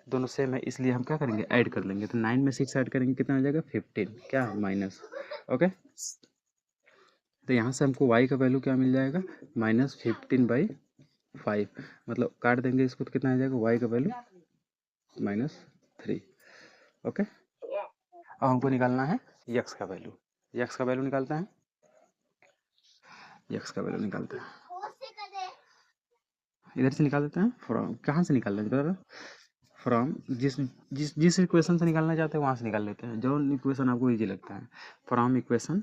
इसलिए हम क्या करेंगे, ऐड कर लेंगे। तो 9 में 6 ऐड करेंगे कितना हो जाएगा 15, क्या माइनस। ओके, तो यहाँ से हमको y का वैल्यू क्या मिल जाएगा, -15/5, मतलब काट देंगे इसको तो कितना आ जाएगा, y का वैल्यू -3। ओके, अब हमको निकालना है x का वैल्यू, निकालते हैं, इधर से निकाल देते हैं, फ्रॉम कहाँ से निकाल लेंगे, फ्रॉम जिस इक्वेशन से निकालना चाहते हैं वहाँ से निकाल लेते हैं, जो इक्वेशन आपको इजी लगता है। फ्रॉम इक्वेशन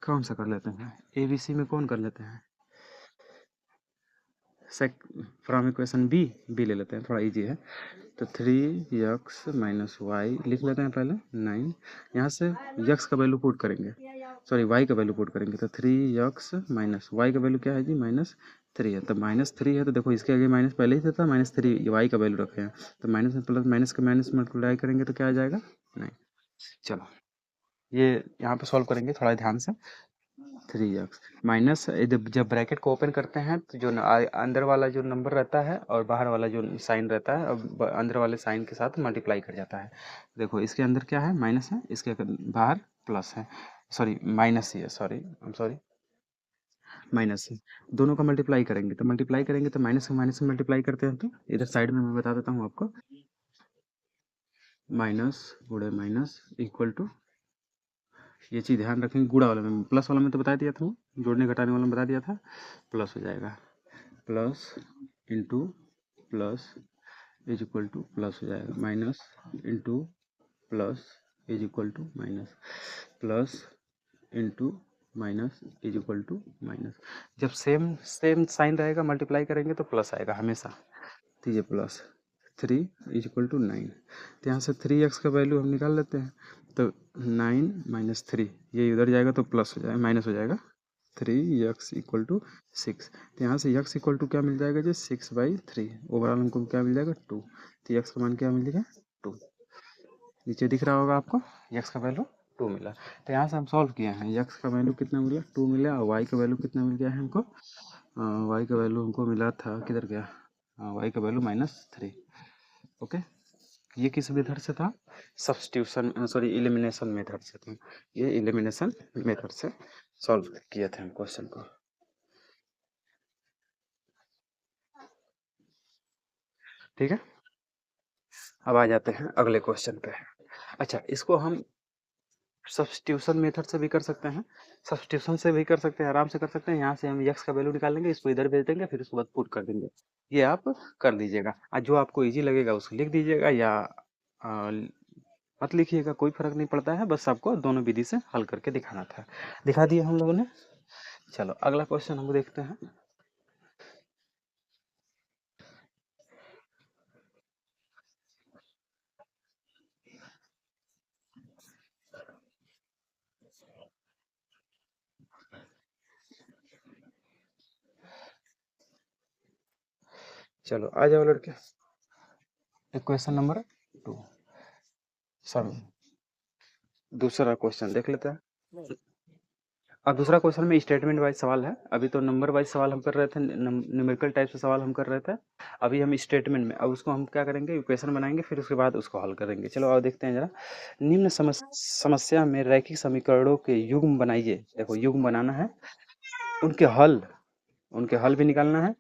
कौन सा कर लेते हैं, ABC में कौन कर लेते हैं, फ्रॉम इक्वेशन बी ले लेते हैं, थोड़ा इजी है। तो 3x माइनस वाई लिख लेते हैं पहले 9, यहाँ से x का वैल्यू पुट करेंगे, y का वैल्यू पुट करेंगे, तो 3x माइनस वाई का वैल्यू क्या है जी -3 है, तो -3 है, तो देखो इसके आगे माइनस पहले ही था, -3 वाई का वैल्यू रखे हैं, तो माइनस में प्लस, माइनस का माइनस मल्टीप्लाई करेंगे तो क्या आ जाएगा 9। चलो ये यहाँ पे सॉल्व करेंगे थोड़ा ध्यान से, 3x माइनस, जब ब्रैकेट को ओपन करते हैं तो जो अंदर वाला जो नंबर रहता है और बाहर वाला जो साइन रहता है, अब अंदर वाले साइन के साथ मल्टीप्लाई कर जाता है। देखो इसके अंदर क्या है, माइनस है, इसके बाहर प्लस है, सॉरी माइनस ही है, सॉरी माइनस है। दोनों का मल्टीप्लाई करेंगे तो माइनस से मल्टीप्लाई करते हैं, तो इधर साइड में मैं बता देता हूँ आपको, माइनस गुणे माइनस इक्वल टू, ये चीज़ ध्यान रखेंगे, गुणा वाला में, प्लस वाला में तो बता दिया था, जोड़ने घटाने वाला में बता दिया था, प्लस हो जाएगा, plus into plus is equal to plus हो जाएगा, minus into plus is equal to minus, plus into minus is equal to minus. जब सेम सेम साइन रहेगा मल्टीप्लाई करेंगे तो प्लस आएगा हमेशा, तो ये प्लस 3 इज इक्वल टू 9, तो यहाँ से 3x का वैल्यू हम निकाल लेते हैं, तो 9 माइनस 3, ये उधर जाएगा तो प्लस हो जाएगा, माइनस हो जाएगा, 3x इक्वल टू 6, तो यहाँ से x इक्वल टू क्या मिल जाएगा जी, 6/3, ओवरऑल हमको क्या मिल जाएगा 2, तो x का मान क्या मिलेगा 2, नीचे दिख रहा होगा आपको, x का वैल्यू 2 मिला। तो यहाँ से हम सॉल्व किए हैं, x का वैल्यू कितना मिला 2 मिला, और y का वैल्यू कितना मिल गया है हमको, y का वैल्यू हमको मिला था, किधर गया, y का वैल्यू -3। ओके, ये किस मेथड से था, सब्स्टिट्यूशन सॉरी एलिमिनेशन मेथड से था, ये एलिमिनेशन मेथड से सॉल्व किए थे हम क्वेश्चन को। ठीक है, अब आ जाते हैं अगले क्वेश्चन पे। अच्छा, इसको हम सब्स्टिट्यूशन मेथड से भी कर सकते हैं, सब्स्टिट्यूशन से भी कर सकते हैं, आराम से कर सकते हैं। यहाँ से हम x का वैल्यू निकालेंगे, इसको इधर भेज देंगे, फिर उसके बाद पुट कर देंगे, ये आप कर दीजिएगा, और जो आपको इजी लगेगा उसको लिख दीजिएगा, या मत लिखिएगा, कोई फर्क नहीं पड़ता है, बस आपको दोनों विधि से हल करके दिखाना था, दिखा दिया हम लोगों ने। चलो अगला क्वेश्चन हम देखते हैं। चलो आ जाओ लड़के, क्वेश्चन नंबर 2, सर दूसरा क्वेश्चन देख लेते हैं। अब दूसरा क्वेश्चन में स्टेटमेंट वाइज सवाल है, अभी तो नंबर वाइज सवाल हम कर रहे थे, न्यूमेरिकल टाइप से सवाल हम कर रहे थे, अभी हम स्टेटमेंट में, अब उसको हम क्या करेंगे, इक्वेशन बनाएंगे, फिर उसके बाद उसको हल करेंगे। चलो आओ देखते हैं जरा। निम्न समस्या में रैखिक समीकरणों के युग्म बनाइए, देखो युग्म बनाना है, उनके हल भी निकालना है,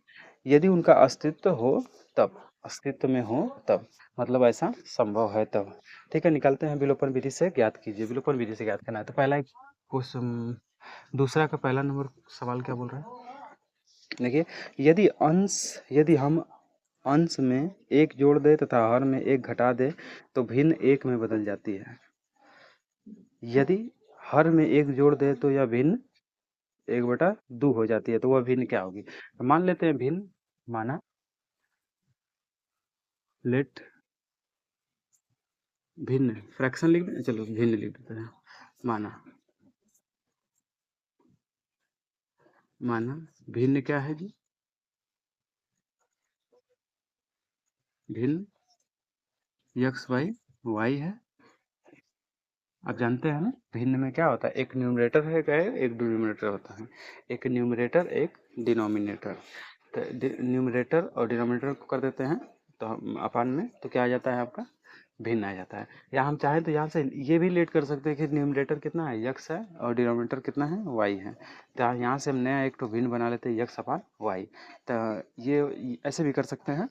यदि उनका अस्तित्व हो तब, अस्तित्व में हो तब, मतलब ऐसा संभव है तब। ठीक है, निकालते हैं, विलोपन विधि से ज्ञात कीजिए, विलोपन विधि से ज्ञात करना है। तो पहला क्वेश्चन, दूसरा का पहला नंबर सवाल क्या बोल रहा है, देखिए, यदि हम अंश में एक जोड़ दे तथा हर में एक घटा दे तो भिन्न एक में बदल जाती है। यदि हर में एक जोड़ दे तो यह भिन्न 1/2 हो जाती है, तो वह भिन्न क्या होगी, तो मान लेते हैं भिन्न, माना लेट भिन्न, फ्रैक्शन लिख दें, चलो भिन्न लिख देते हैं, माना भिन्न क्या है जी, भिन्न x/y है। आप जानते हैं ना, भिन्न में क्या होता है, एक न्यूमरेटर है, क्या है, एक डिनोमिनेटर होता है, एक न्यूमरेटर एक डिनोमिनेटर, तो न्यूमरेटर और डिनोमिनेटर को कर देते हैं तो हम अपान में, तो क्या आ जाता है आपका, भिन्न आ जाता है। या हम चाहें तो यहाँ से ये भी लेट कर सकते हैं कि न्यूमरेटर कितना है, x है, और डिनोमिनेटर कितना है, y है, तो यहाँ से हम नया एक तो भिन्न बना लेते हैं, x/y, तो ये ऐसे भी कर सकते हैं,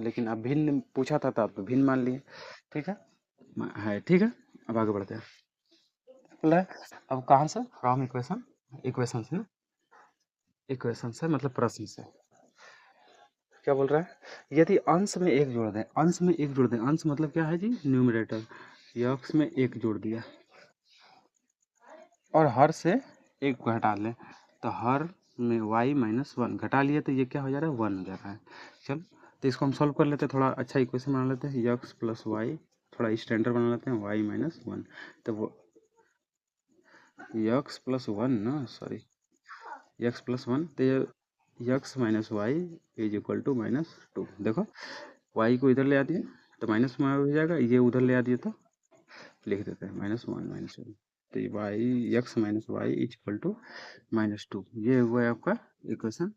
लेकिन अब भिन्न पूछा था तो आप भिन्न मान लिए। ठीक है, ठीक है, अब आगे बढ़ते हैं। बोला है, अब कहाँ से, फ्रॉम इक्वेशन, इक्वेशन से ना, इक्वेशन से मतलब प्रश्न से, क्या बोल रहा है, यदि अंश में एक जोड़ दें, अंश में एक जोड़ दें, अंश मतलब क्या है जी, न्यूमरेटर, x में एक जोड़ दिया और हर से एक घटा लें, तो हर में y-1 घटा लिए, तो ये क्या हो जा रहा है, 1 हो जा रहा है। चल, तो इसको हम सॉल्व कर लेते हैं, थोड़ा अच्छा इक्वेशन बना लेते हैं, x + y, थोड़ा स्टैंडर्ड बना लेते हैं, y-1, तो वो x + 1 ना, सॉरी x + 1, तो ये x - y = -2, देखो y को इधर ले आ दिए तो माइनस में हो जाएगा, ये उधर ले आ दिए तो लिख देते हैं -1 -1, तो x - y = -2, ये हुआ है आपका इक्वेशन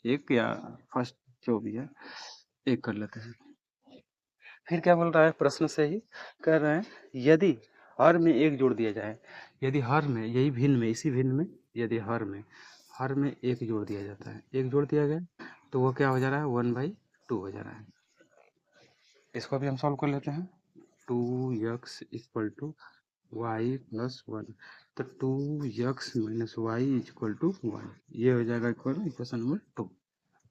एक, या फर्स्ट जो भी है एक कर लेते हैं। फिर क्या बोल रहा है, प्रश्न से ही कर रहे हैं, यदि हर में एक जोड़ दिया जाए, यदि हर में, यही भिन्न में, इसी भिन्न में यदि हर में एक जोड़ दिया जाता है, एक जोड़ दिया गया तो वो क्या हो जा रहा है, 1/2 हो जा रहा है। इसको भी हम सॉल्व कर लेते हैं। 2x equal to Y plus 1, तो 2x minus y equal to 1, ये हो जाएगा इक्वल इक्वेशन नंबर 2।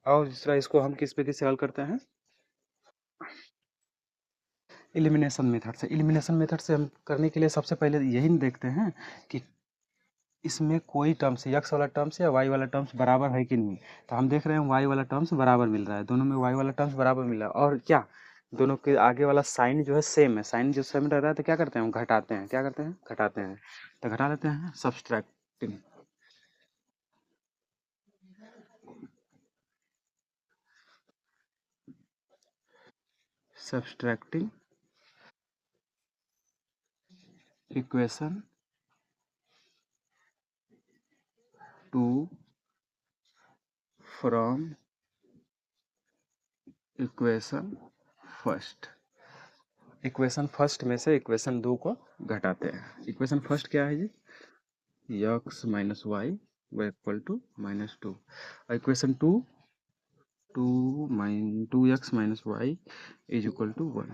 और दूसरा इसको हम किस पे किस हल करते हैं, एलिमिनेशन मेथड से। एलिमिनेशन मेथड से हम करने के लिए सबसे पहले यही देखते हैं कि इसमें कोई टर्म्स, x वाला टर्म्स या y वाला टर्म्स बराबर है कि नहीं। तो हम देख रहे हैं y वाला टर्म्स बराबर मिल रहा है, दोनों में y वाला टर्म्स बराबर मिल रहा है, और क्या दोनों के आगे वाला साइन जो है सेम है, साइन जो सेम रहता है तो क्या करते हैं हम घटाते हैं, क्या करते हैं घटाते हैं, तो घटा लेते हैं, subtracting, subtracting equation 2 from equation first. Equation first में से इक्वेशन 2 को घटाते हैं। इक्वेशन फर्स्ट क्या है जी, x minus y equal to -2, और equation 2 2x minus y is equal to 1।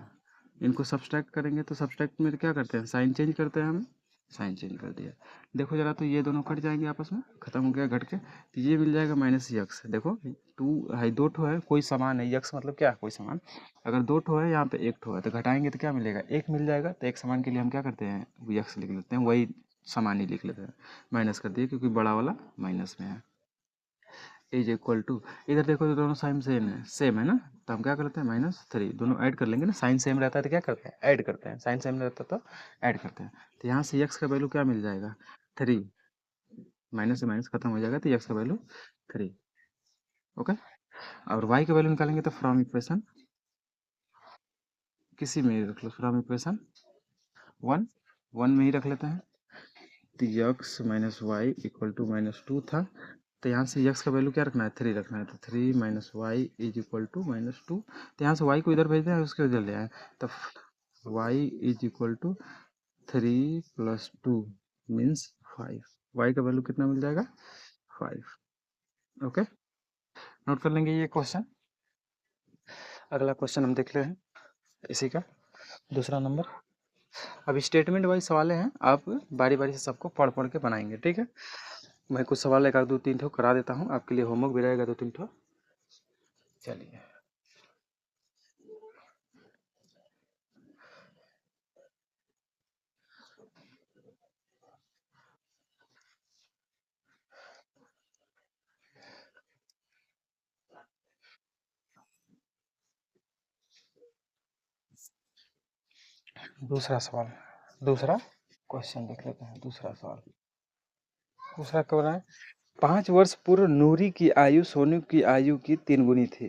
इनको सब्सट्रैक्ट करेंगे तो सब्सट्रैक्ट में क्या करते हैं, साइन चेंज करते हैं, हम साइन चेंज कर दिया, देखो जरा, तो ये दोनों कट जाएंगे आपस में, खत्म हो गया घट के, तो ये मिल जाएगा -x। देखो टू है, दो ठो है, कोई समान है, x मतलब क्या है, कोई समान, अगर दो ठो है यहाँ पे एक ठो है तो घटाएंगे तो क्या मिलेगा, एक मिल जाएगा, तो एक समान के लिए हम क्या करते हैं, x लिख लेते हैं, वही समान ही लिख लेते हैं, माइनस कर दिए क्योंकि बड़ा वाला माइनस में है, इज इक्वल टू, इधर देखो तो दोनों साइन सेम है ना, तो हम क्या करते हैं -3, दोनों ऐड कर लेंगे ना, साइन सेम रहता है तो क्या करते हैं ऐड करते हैं, साइन सेम रहता है तो ऐड करते हैं, तो यहाँ से x का वैल्यू क्या मिल जाएगा 3, माइनस से माइनस खत्म हो जाएगा तो x का वैल्यू 3, ओके। और y का वैल्यू निकालेंगे तो फ्रॉम इक्वेशन, किसी में ही रख लो, फ्रॉम इक्वेशन 1 में ही रख लेते हैं, तो x minus y equal to -2 था, तो यहाँ से x का वैल्यू क्या रखना है 3 रखना है, तो 3 minus y is equal to -2, तो यहाँ से y को इधर भेज दें, उसके इधर ले आए, तो y is equal to 3 plus 2 means 5, y का वैल्यू कितना मिल जाएगा 5, ओके। नोट कर लेंगे ये क्वेश्चन। अगला क्वेश्चन हम देख रहे हैं इसी का दूसरा नंबर। अब स्टेटमेंट वाइज सवाल हैं, आप बारी बारी से सबको पढ़ पढ़ के बनाएंगे, ठीक है। मैं कुछ सवाल एक आध दो तीन ठो करा देता हूँ, आपके लिए होमवर्क भी रहेगा 2-3 ठो। चलिए, दूसरा सवाल, दूसरा क्वेश्चन देख लेते हैं। दूसरा सवाल, दूसरा क्या हो रहा है, 5 वर्ष पूर्व नूरी की आयु सोनू की आयु की 3 गुनी थी।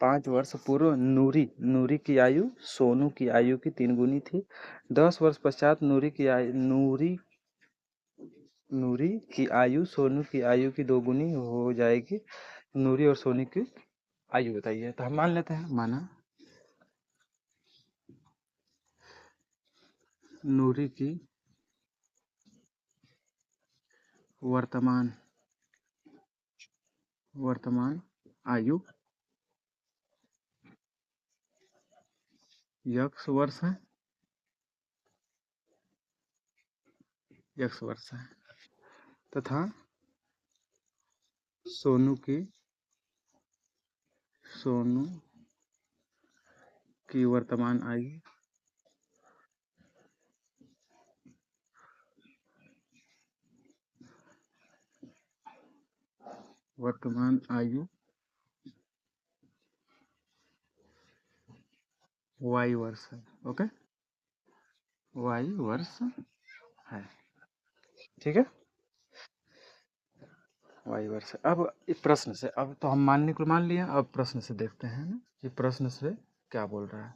5 वर्ष पूर्व नूरी नूरी की आयु सोनू की आयु की 3 गुनी थी। 10 वर्ष पश्चात नूरी की आयु सोनू की आयु की 2 गुनी हो जाएगी। नूरी और सोनू की आयु बताइए। तो हम मान लेते हैं, माना नूरी की वर्तमान वर्तमान आयु x वर्ष है, x वर्ष है, तथा सोनू की वर्तमान आयु y वर्ष है, ओके, y वर्ष है, ठीक है, y वर्ष है। अब इस प्रश्न से, अब तो हम मानने को मान लिया, अब प्रश्न से देखते हैं ना, ये प्रश्न से क्या बोल रहा है।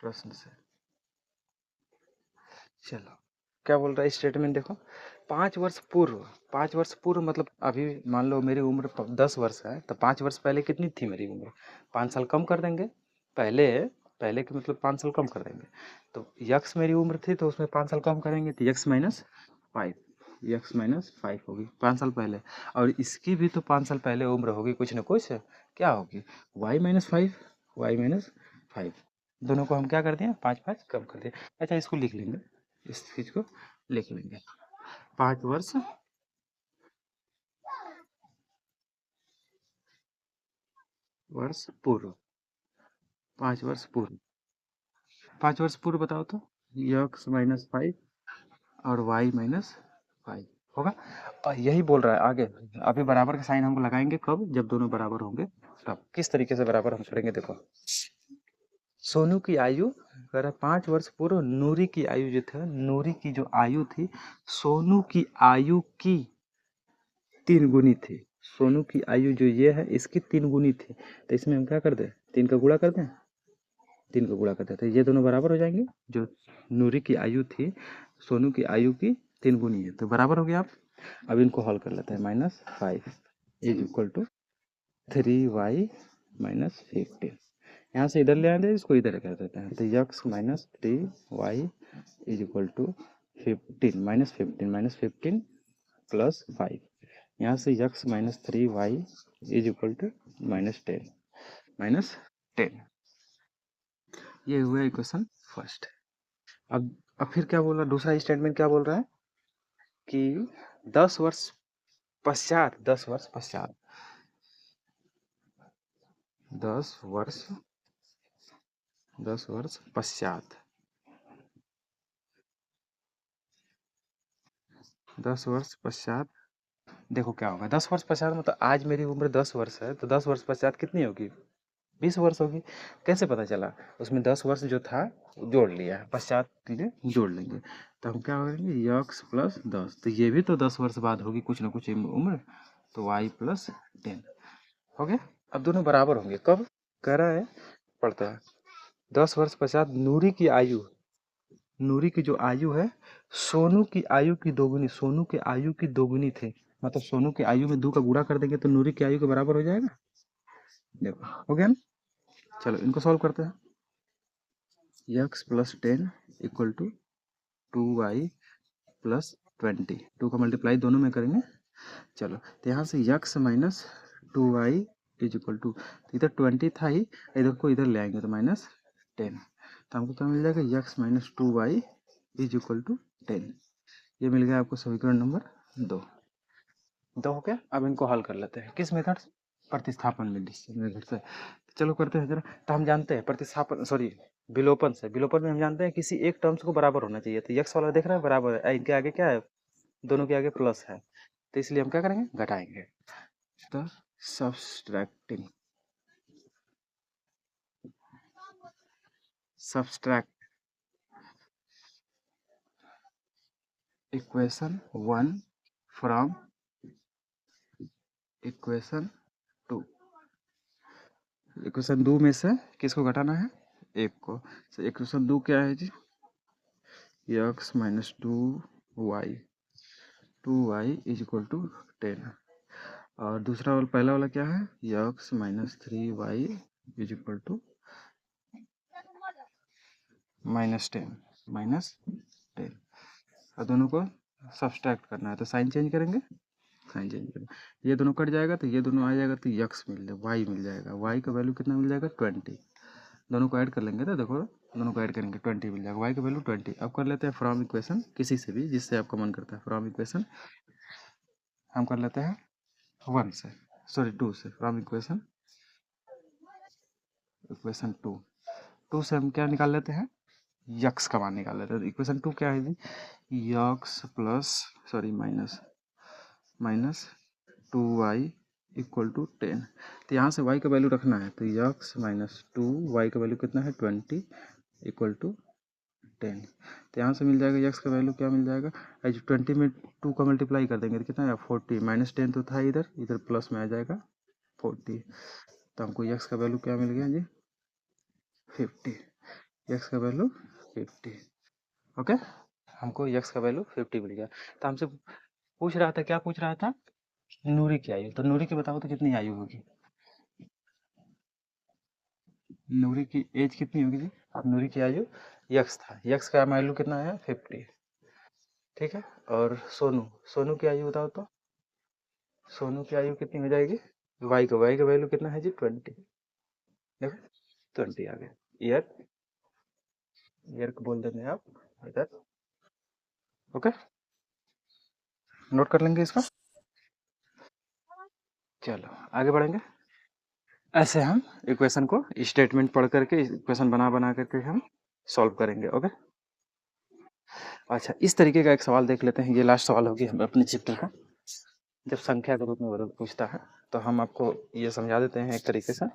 प्रश्न से चलो क्या बोल रहा है स्टेटमेंट देखो, 5 वर्ष पूर्व, 5 वर्ष पूर्व मतलब अभी मान लो मेरी उम्र 10 वर्ष है, तो 5 वर्ष पहले कितनी थी मेरी उम्र, 5 साल कम कर देंगे, पहले पहले के मतलब 5 साल कम कर देंगे। तो यक्स मेरी उम्र थी तो उसमें 5 साल कम करेंगे तो यक्स माइनस 5, यक्स माइनस 5 होगी 5 साल पहले। और इसकी भी तो 5 साल पहले उम्र होगी कुछ ना कुछ, क्या होगी वाई माइनस 5, वाई माइनस 5। दोनों को हम क्या कर दिए 5 5 कम कर दिए। अच्छा इसको लिख लेंगे, इस चीज़ को लिख लेंगे 5 वर्ष पूर्व, 5 वर्ष पूर्व, 5 वर्ष पूर्व बताओ तो यक्स माइनस 5 और वाई माइनस 5 होगा। और यही बोल रहा है आगे, अभी बराबर का साइन हमको लगाएंगे कब, जब दोनों बराबर होंगे तब। किस तरीके से बराबर हम करेंगे देखो, सोनू की आयु कह रहा 5 वर्ष पूर्व नूरी की आयु जो था, नूरी की जो आयु थी सोनू की आयु की 3 गुनी थी। सोनू की आयु जो ये है इसकी 3 गुनी थी, तो इसमें हम क्या कर दें 3 का गुणा कर दें, 3 का गुणा कर दें तो ये दोनों बराबर हो जाएंगे। जो नूरी की आयु थी सोनू की आयु की 3 गुनी है तो बराबर हो गया। आप अब इनको हल कर लेते हैं, -5 is equal to 3y minus 15। यहाँ से इधर ले आते हैं, इसको इधर कर देते हैं तो x minus 3y is equal to 15 -15 plus 5। यहाँ से x minus 3y is equal to -10, -10। ये हुआ इक्वेशन फर्स्ट। अब फिर क्या बोल रहा है, दूसरा स्टेटमेंट क्या बोल रहा है कि 10 वर्ष पश्चात, 10 वर्ष पश्चात, 10 वर्ष 10 वर्ष पश्चात, 10 वर्ष पश्चात देखो क्या होगा। 10 वर्ष पश्चात मतलब आज मेरी उम्र 10 वर्ष है तो 10 वर्ष पश्चात कितनी होगी 20 वर्ष होगी। कैसे पता चला, उसमें 10 वर्ष जो था जोड़ लिया, पश्चात के लिए जोड़ लेंगे तो हम क्या करेंगे यक्स प्लस 10, तो ये भी तो 10 वर्ष बाद होगी कुछ ना कुछ उम्र, तो वाई प्लस 10 हो गया। अब दोनों बराबर होंगे कब, कह रहा है पढ़ता है 10 वर्ष पश्चात नूरी की आयु, नूरी की जो आयु है सोनू की आयु की दोगुनी, सोनू की आयु की दोगुनी थे, मतलब सोनू की आयु में 2 का गुणा कर देंगे तो नूरी की आयु के बराबर हो जाएगा। देखो हो गया ना, चलो इनको सॉल्व करते हैं। X plus 10 equal to 2y plus 20, 2 का मल्टीप्लाई दोनों में करेंगे। चलो तो यहाँ से x minus 2y is equal to, इधर 20 था ही, इधर को इधर ले आएंगे तो -10, तो हमको क्या मिल जाएगा x minus 2y is equal to 10। ये मिल गया आपको समीकरण नंबर 2। 2 हो गया। अब इनको हल कर लेते हैं किस मेथड से, प्रतिस्थापन मेथड से। चलो करते हैं जरा। तो हम जानते हैं प्रतिस्थापन सॉरी विलोपन से, विलोपन में हम जानते हैं किसी एक टर्म्स को बराबर होना चाहिए, तो यक्स वाला देख रहा है बराबर है, इनके आगे क्या है दोनों के आगे प्लस है, तो इसलिए हम क्या करेंगे घटाएंगे। तो subtracting, subtract equation 1 from equation 2, equation 2 में से किसको घटाना है एक को। तो इक्वेशन 2 क्या है जी, x minus 2y is equal to 10, और दूसरा वाला पहला वाला क्या है x minus 3y is equal to -10, -10, और दोनों को सब्सट्रैक्ट करना है तो साइन चेंज करेंगे, साइन चेंज करेंगे, ये दोनों कट जाएगा तो ये दोनों आ जाएगा तो यक्स मिल जाएगा, वाई मिल जाएगा, वाई का वैल्यू कितना मिल जाएगा 20, दोनों को ऐड कर लेंगे तो देखो दोनों को ऐड करेंगे 20 मिल जाएगा, वाई का वैल्यू 20। अब कर लेते हैं फ्रॉम इक्वेशन, किसी से भी जिससे आपका मन करता है, फ्रॉम इक्वेशन हम कर लेते हैं 1 से, सॉरी 2 से, फ्रॉम इक्वेशन इक्वेशन 2 से हम क्या निकाल लेते हैं यक्स का मान निकाल लेते हैं। इक्वेशन 2 क्या है जी, x plus sorry minus 2y equal to 10, तो यहाँ से y का वैल्यू रखना है तो यक्स माइनस 2y का वैल्यू कितना है 20 इक्वल टू 10, तो यहाँ से मिल जाएगा यक्स का वैल्यू क्या मिल जाएगा, एज 20 में 2 का मल्टीप्लाई कर देंगे तो कितना है 40, -10 तो था इधर, इधर प्लस में आ जाएगा 40, तो हमको यक्स का वैल्यू क्या मिल गया जी 50, यक्स का वैल्यू 50। ओके, हमको यक्स का वैल्यू 50 मिल गया। तो हमसे पूछ रहा था, क्या पूछ रहा था, नूरी की आयु, तो नूरी की बताओ तो कितनी आयु होगी, नूरी की एज कितनी होगी जी? नूरी की आयु यक्स था, यक्स का वैल्यू कितना है 50, ठीक है। और सोनू, सोनू की आयु बताओ तो, सोनू की आयु कितनी हो जाएगी? वाई का वैल्यू कितना है जी 20, देखो 20 आ गया। ईयर, ईयर को बोल देंगे आप इधर, ओके, नोट कर लेंगे इसको। चलो आगे बढ़ेंगे। ऐसे हम इक्वेशन को स्टेटमेंट पढ़ करके इक्वेशन बना बना करके हम सॉल्व करेंगे, ओके। अच्छा, इस तरीके का एक सवाल देख लेते हैं, ये लास्ट सवाल होगी हम अपने चैप्टर का। जब संख्या के रूप में वर्ग पूछता है तो हम आपको ये समझा देते हैं एक तरीके से।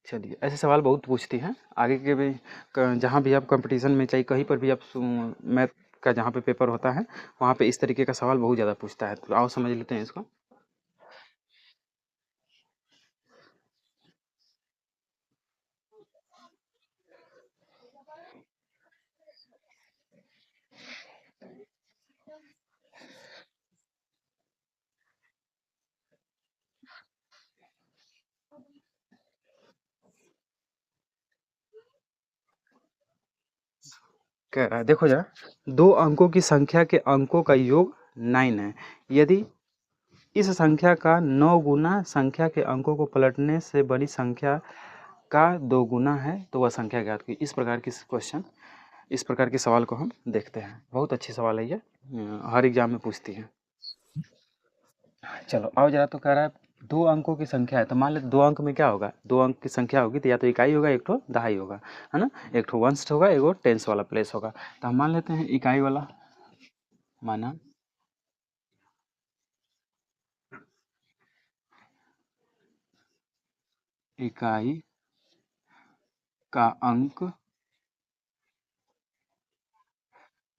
चलिए, ऐसे सवाल बहुत पूछती हैं आगे के भी, जहाँ भी आप कंपटीशन में चाहे कहीं पर भी आप मैथ का जहाँ पे पेपर होता है वहाँ पे इस तरीके का सवाल बहुत ज़्यादा पूछता है, तो आओ समझ लेते हैं इसको। कह रहा है, देखो जरा, दो अंकों की संख्या के अंकों का योग 9 है। यदि इस संख्या का 9 गुना संख्या के अंकों को पलटने से बड़ी संख्या का 2 गुना है तो वह संख्या ज्ञात की। इस प्रकार की क्वेश्चन, इस प्रकार के सवाल को हम देखते हैं। बहुत अच्छी सवाल है ये, हर एग्जाम में पूछती है। चलो आओ जरा, तो कह रहा है दो अंकों की संख्या है, तो मान लेते दो अंक में क्या होगा, दो अंक की संख्या होगी तो या तो इकाई होगा, एक ठो दहाई होगा, है ना, एक ठो वंश होगा, एक टेंस वाला प्लेस होगा। तो हम मान लेते हैं इकाई वाला, माना इकाई का अंक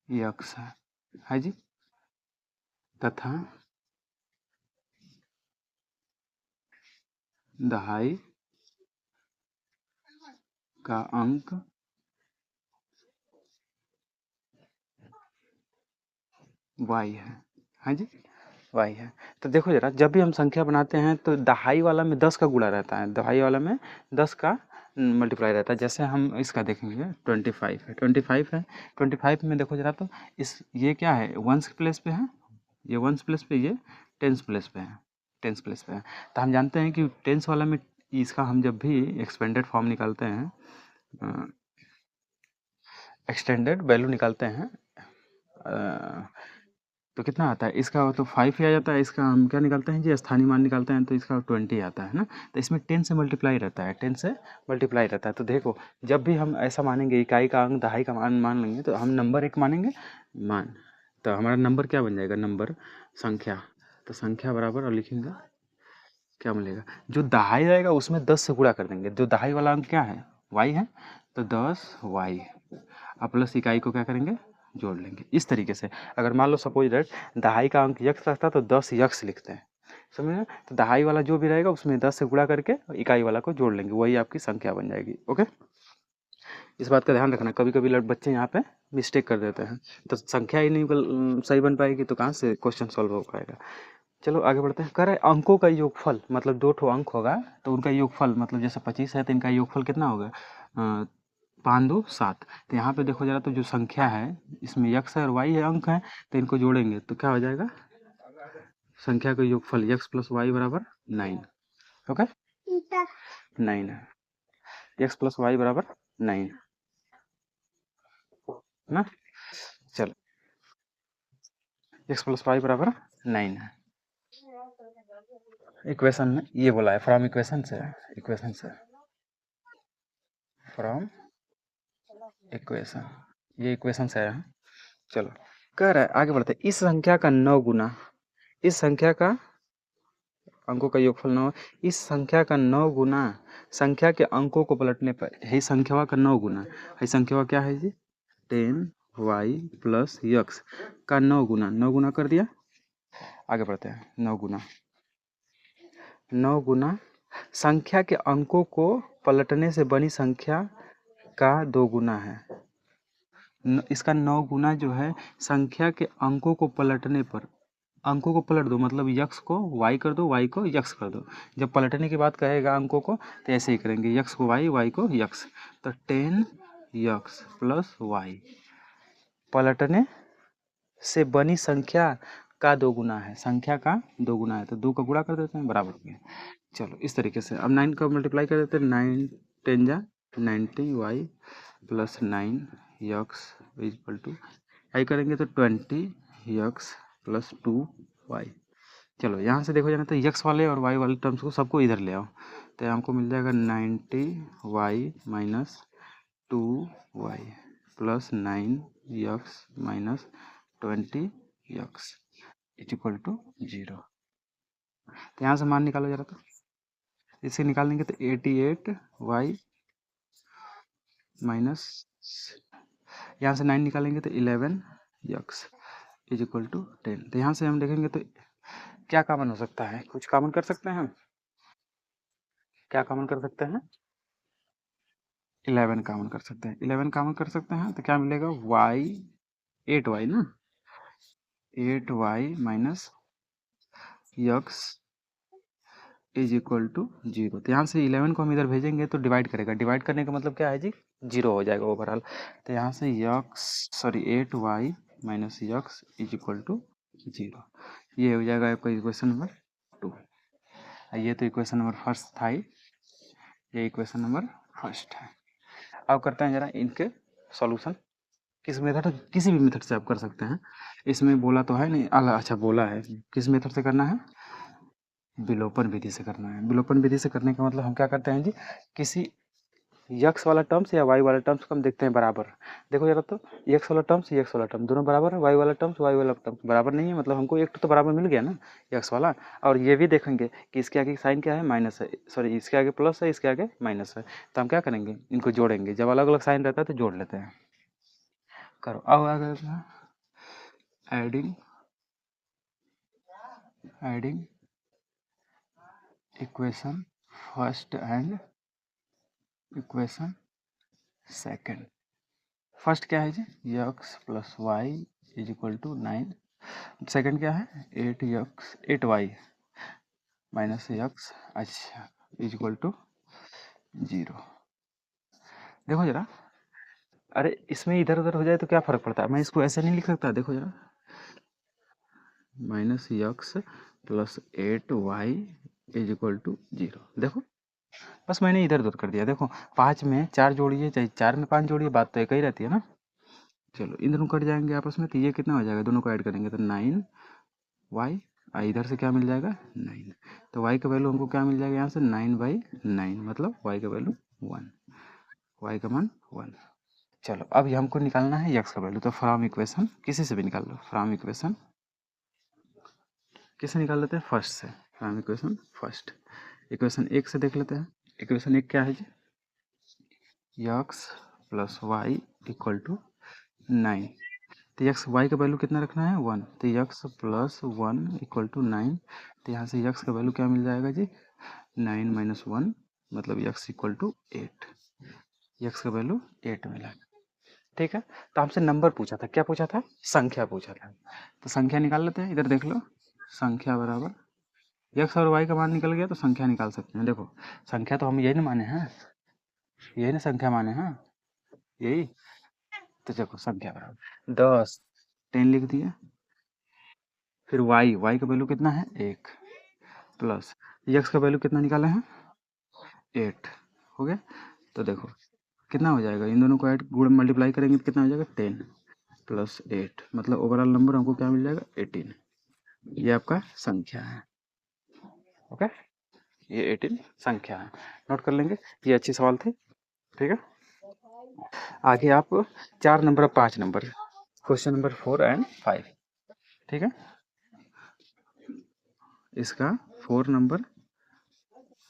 यक्स है जी, तथा दहाई का अंक वाई है जी, वाई है। तो देखो जरा, जब भी हम संख्या बनाते हैं तो दहाई वाला में 10 का गुणा रहता है, दहाई वाला में 10 का मल्टीप्लाई रहता है। जैसे हम इसका देखेंगे 25 है, 25 है, 25 में देखो जरा, तो इस ये क्या है, वंस प्लेस पे है, ये वंस प्लेस पे, ये टेंस प्लेस पे है, टेंस प्लेस पे है। तो हम जानते हैं कि टेंस वाला में इसका हम जब भी एक्सपेंडेड फॉर्म निकालते हैं, एक्सटेंडेड वैल्यू निकालते हैं, तो कितना आता है इसका, तो 5 ही आ जाता है। इसका हम क्या निकालते हैं जी, स्थानीय मान निकालते हैं, तो इसका 20 आता है ना। तो इसमें 10 से मल्टीप्लाई रहता है, 10 से मल्टीप्लाई रहता है। तो देखो, जब भी हम ऐसा मानेंगे इकाई का अंक दहाई का मान मान लेंगे, तो हम नंबर एक मानेंगे, मान, तो हमारा नंबर क्या बन जाएगा, नंबर, संख्या। तो संख्या बराबर, और लिखेंगे क्या मिलेगा, जो दहाई रहेगा उसमें 10 से गुणा कर देंगे, जो दहाई वाला अंक क्या है, वाई है, तो 10 वाई, अब प्लस इकाई को क्या करेंगे, जोड़ लेंगे। इस तरीके से अगर मान लो सपोज दैट दहाई का अंक यक्स रहता तो 10 यक्स लिखते हैं, समझ में। तो दहाई वाला जो भी रहेगा उसमें 10 से गुणा करके इकाई वाला को जोड़ लेंगे, वही आपकी संख्या बन जाएगी, ओके। इस बात का ध्यान रखना, कभी कभी बच्चे यहाँ पे मिस्टेक कर देते हैं, तो संख्या ही नहीं सही बन पाएगी तो कहाँ से क्वेश्चन सॉल्व हो पाएगा। चलो आगे बढ़ते हैं। कह रहे हैं अंकों का योगफल, मतलब दो ठो अंक होगा तो उनका योगफल, मतलब जैसे 25 है तो इनका योगफल कितना होगा, 5 2 7। तो यहाँ पे देखो जरा, तो जो संख्या है इसमें यक्स है और वाई है, अंक है, तो इनको जोड़ेंगे तो क्या हो जाएगा, संख्या का योगफल यक्स प्लस वाई बराबर 9, ओके, 9 है, यक्स प्लस वाई बराबर 9 ना। चलो, यक्स प्लस वाई बराबर 9 है। इक्वेशन में ये बोला है, फ्रॉम इक्वेशन से, इक्वेशन से, फ्रॉम इक्वेशन, ये इक्वेशन से आया है। चलो, कह रहा है आगे बढ़ते हैं, इस संख्या का 9 गुना, इस संख्या का अंकों का योगफल 9, इस संख्या का 9 गुना संख्या के अंकों को पलटने पर, यही संख्या का 9 गुना, यही संख्या क्या है जी, 10 वाई प्लस यक्स का 9 गुना, 9 गुना कर दिया। आगे बढ़ते हैं, 9 गुना, 9 गुना संख्या के अंकों को पलटने से बनी संख्या का 2 गुना है। इसका 9 गुना जो है संख्या के अंकों को पलटने पर, अंकों को पलट दो, मतलब यक्स को वाई कर दो, वाई को यक्स कर दो। जब पलटने की बात कहेगा अंकों को तो ऐसे ही करेंगे, यक्स को वाई, वाई को यक्स। तो 10 यक्स प्लस वाई पलटने से बनी संख्या का दो गुना है, संख्या का दो गुना है, तो दो का गुणा कर देते हैं, बराबर हो गया। चलो इस तरीके से अब 9 का मल्टीप्लाई कर देते हैं, 9 10 जा 90 Y plus 9 x equal to आई करेंगे तो 20 यक्स प्लस 2 वाई। चलो यहाँ से देखो जाना तो यक्स वाले और वाई वाले टर्म्स को सबको इधर ले आओ, तो हमको मिल जाएगा 90 y minus 2 y plus 9 x minus 20 x is equal to 0। तो यहाँ से मान निकालो जरा, तो इसे निकालेंगे तो 88 वाई माइनस, यहाँ से 9 निकालेंगे तो 11 यक्स इज इक्वल टू 10। तो यहाँ से हम देखेंगे तो क्या कॉमन हो सकता है, कुछ कॉमन कर सकते हैं हम, क्या कॉमन कर सकते हैं, 11 कॉमन कर सकते हैं, 11 कॉमन कर सकते हैं तो क्या मिलेगा वाई 8 वाई ना, 8 Y minus x is equal to 0। तो यहाँ से 11 को हम इधर भेजेंगे तो डिवाइड करेगा, डिवाइड करने का मतलब क्या है जी, 0 हो जाएगा ओवरऑल। तो यहाँ से x sorry 8 Y minus x is equal to 0, ये हो जाएगा आपका इक्वेशन नंबर 2। ये तो इक्वेशन नंबर फर्स्ट था ही, ये इक्वेशन नंबर फर्स्ट है। अब करते हैं जरा इनके सॉल्यूशन, किस मेथड, किसी भी मेथड से आप कर सकते हैं, इसमें बोला तो है नहीं, अच्छा बोला है किस मेथड से करना है, विलोपन विधि से करना है। विलोपन विधि से करने का मतलब हम क्या करते हैं जी, किसी यक्स वाला टर्म्स या वाई वाला टर्म्स को हम देखते हैं बराबर। देखो जरा तो यक्स वाला टर्म्स यक्स वाला टर्म दोनों बराबर है, वाई वाला टर्म्स वाई वाला टर्म्स बराबर नहीं है, मतलब हमको एक तो बराबर मिल गया ना यक्स वाला। और ये भी देखेंगे कि इसके आगे साइन क्या है, माइनस है, सॉरी इसके आगे प्लस है, इसके आगे माइनस है, तो हम क्या करेंगे इनको जोड़ेंगे, जब अलग अलग साइन रहता है तो जोड़ लेते हैं। करो अब आगे adding adding equation first and equation second. First क्या है जी, x plus Y is equal to 9, second क्या है 8 यक्स 8 वाई माइनस यक्स अच्छा इज इक्वल टू 0। देखो जरा, अरे इसमें इधर उधर हो जाए तो क्या फर्क पड़ता है, मैं इसको ऐसे नहीं लिख सकता, देखो जरा minus x plus 8 y is equal to 0। देखो बस मैंने इधर उधर कर दिया, देखो 5 में 4 जोड़िए चाहे 4 में 5 जोड़िए, बात तो एक ही रहती है ना। चलो इन दोनों कट जाएंगे आपस में, तो ये कितना हो जाएगा, दोनों को ऐड करेंगे तो 9 वाई, इधर से क्या मिल जाएगा 9, तो वाई का वैल्यू हमको क्या मिल जाएगा यहाँ से 9/9, मतलब वाई का वैल्यू 1, वाई का मान 1। चलो अब ये हमको निकालना है यक्स का वैल्यू, तो फ्रॉम इक्वेशन किसी से भी निकाल लो, फ्रॉम इक्वेशन किससे निकाल लेते हैं, फर्स्ट से, फ्रॉम इक्वेशन फर्स्ट। इक्वेशन एक से देख लेते हैं, इक्वेशन एक क्या है जी, x plus Y equal to 9, तो यक्स वाई का वैल्यू कितना रखना है 1, तो यक्स प्लस 1 इक्वल टू 9, तो यहाँ से यक्स का वैल्यू क्या मिल जाएगा जी 9 माइनस 1, मतलब यक्स इक्वल टू 8, यक्स का वैल्यू 8 मिला। ठीक है, तो हमसे नंबर पूछा था, क्या पूछा था, संख्या पूछा था, तो संख्या निकाल लेते हैं, इधर देख लो संख्या बराबर यक्स और वाई का मान निकल गया तो संख्या निकाल सकते हैं। देखो संख्या तो हम यही ना माने हैं, यही ना संख्या माने हैं, यही, तो देखो संख्या बराबर 10 10 लिख दिए, फिर वाई वाई का वैल्यू कितना है 1, प्लस यक्स का वैल्यू कितना निकाले हैं 8, हो गया। तो देखो कितना हो जाएगा, इन दोनों को ऐड गुण मल्टीप्लाई करेंगे तो कितना हो जाएगा 10 प्लस 8, मतलब ओवरऑल नंबर हमको क्या मिल जाएगा 18, ये आपका संख्या है। ओके, ये 18 संख्या है, नोट कर लेंगे, ये अच्छी सवाल थे। ठीक है, आगे आप 4 नंबर और 5 नंबर, क्वेश्चन नंबर 4 एंड 5, ठीक है, इसका 4 नंबर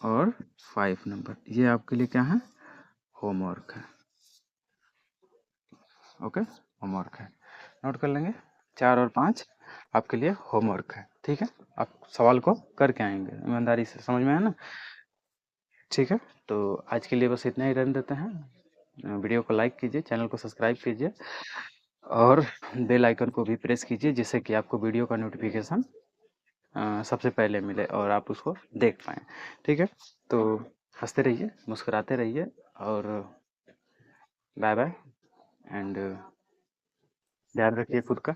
और 5 नंबर ये आपके लिए क्या है, होमवर्क है। ओके, होमवर्क है, नोट कर लेंगे, 4 और 5 आपके लिए होमवर्क है। ठीक है, आप सवाल को करके आएंगे ईमानदारी से, समझ में है ना। ठीक है, तो आज के लिए बस इतना ही रहने देते हैं, वीडियो को लाइक कीजिए, चैनल को सब्सक्राइब कीजिए और बेल आइकन को भी प्रेस कीजिए, जिससे कि आपको वीडियो का नोटिफिकेशन सबसे पहले मिले और आप उसको देख पाएँ। ठीक है? तो हँसते रहिए, मुस्कुराते रहिए और बाय बाय एंड ध्यान रखिए खुद का।